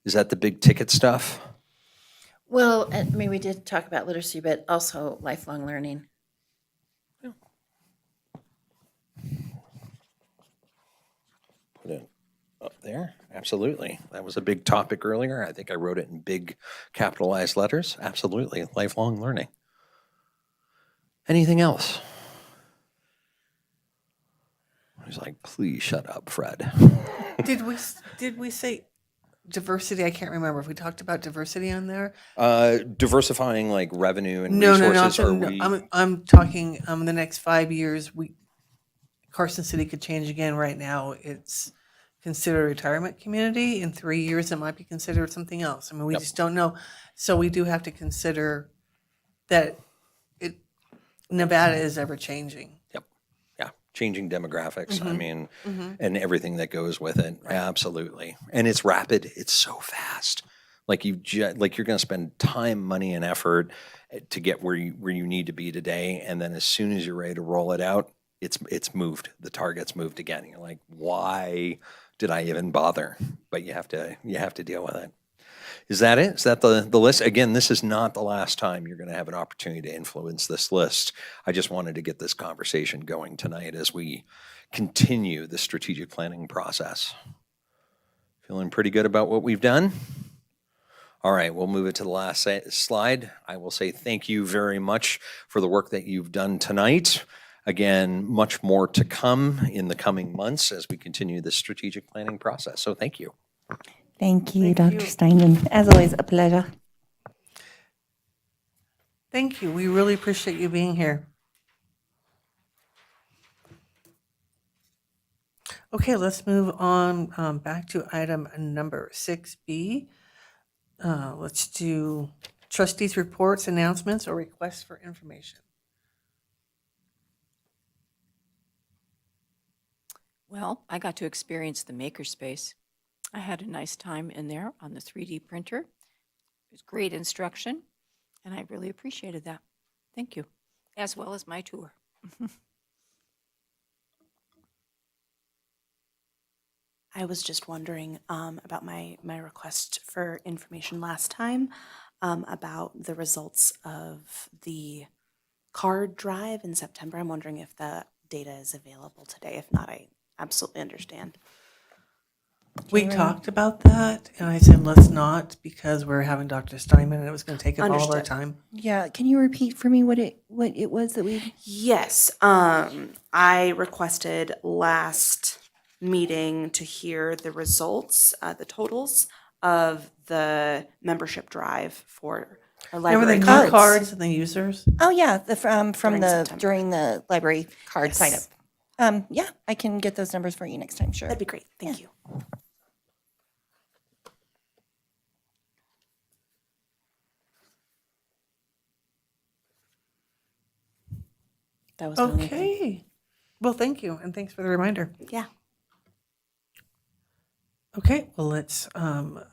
Is that the big ticket stuff? Well, I mean, we did talk about literacy, but also lifelong learning. Put it up there. Absolutely. That was a big topic earlier. I think I wrote it in big capitalized letters. Absolutely. Lifelong learning. Anything else? I was like, please shut up, Fred. Did we say diversity? I can't remember if we talked about diversity on there. Diversifying like revenue and No, resources. no, Are no. we? I'm talking the next 5 years. Carson City could change again. Right now, it's considered a retirement community. In 3 years, it might be considered something else. I mean, we just don't know. So we do have to consider that Nevada is ever changing. Yep. Yeah. Changing demographics. I mean, and everything that goes with it. Absolutely. And it's rapid. It's so fast. Like you're going to spend time, money, and effort to get where you need to be today. And then as soon as you're ready to roll it out, it's moved. The target's moved again. You're like, why did I even bother? But you have to deal with it. Is that it? Is that the list? Again, this is not the last time you're going to have an opportunity to influence this list. I just wanted to get this conversation going tonight as we continue the strategic planning process. Feeling pretty good about what we've done? All right, we'll move it to the last slide. I will say thank you very much for the work that you've done tonight. Again, much more to come in the coming months as we continue the strategic planning process. So thank you. Thank you, Thank Dr. you. Steinman. As always, a pleasure. Thank you. We really appreciate you being here. Okay, let's move on back to item number 6B. Let's do trustees' reports, announcements, or requests for information. Well, I got to experience the makerspace. I had a nice time in there on the 3D printer. It was great instruction, and I really appreciated that. Thank you, as well as my tour. I was just wondering about my request for information last time about the results of the card drive in September. I'm wondering if the data is available today. If not, I absolutely understand. We talked about that, and I said let's not because we're having Dr. Steinman, and it was going to take up all of our Understood. time. Yeah, can you repeat for me what it was that we? Yes, I requested last meeting to hear the results, the totals of the membership drive for our Remember the library new cards. cards and the users? Oh yeah, from During September. during the library card Yes. sign up. Yeah, I can get those numbers for you next time. Sure. That'd be great. Thank you. That was my only thing. Okay. Well, thank you, and thanks for the reminder. Yeah. Okay, well, let's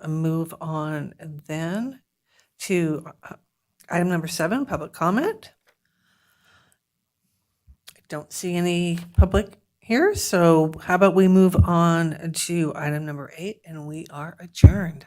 move on then to item number 7, public comment. I don't see any public here, so how about we move on to item number 8, and we are adjourned.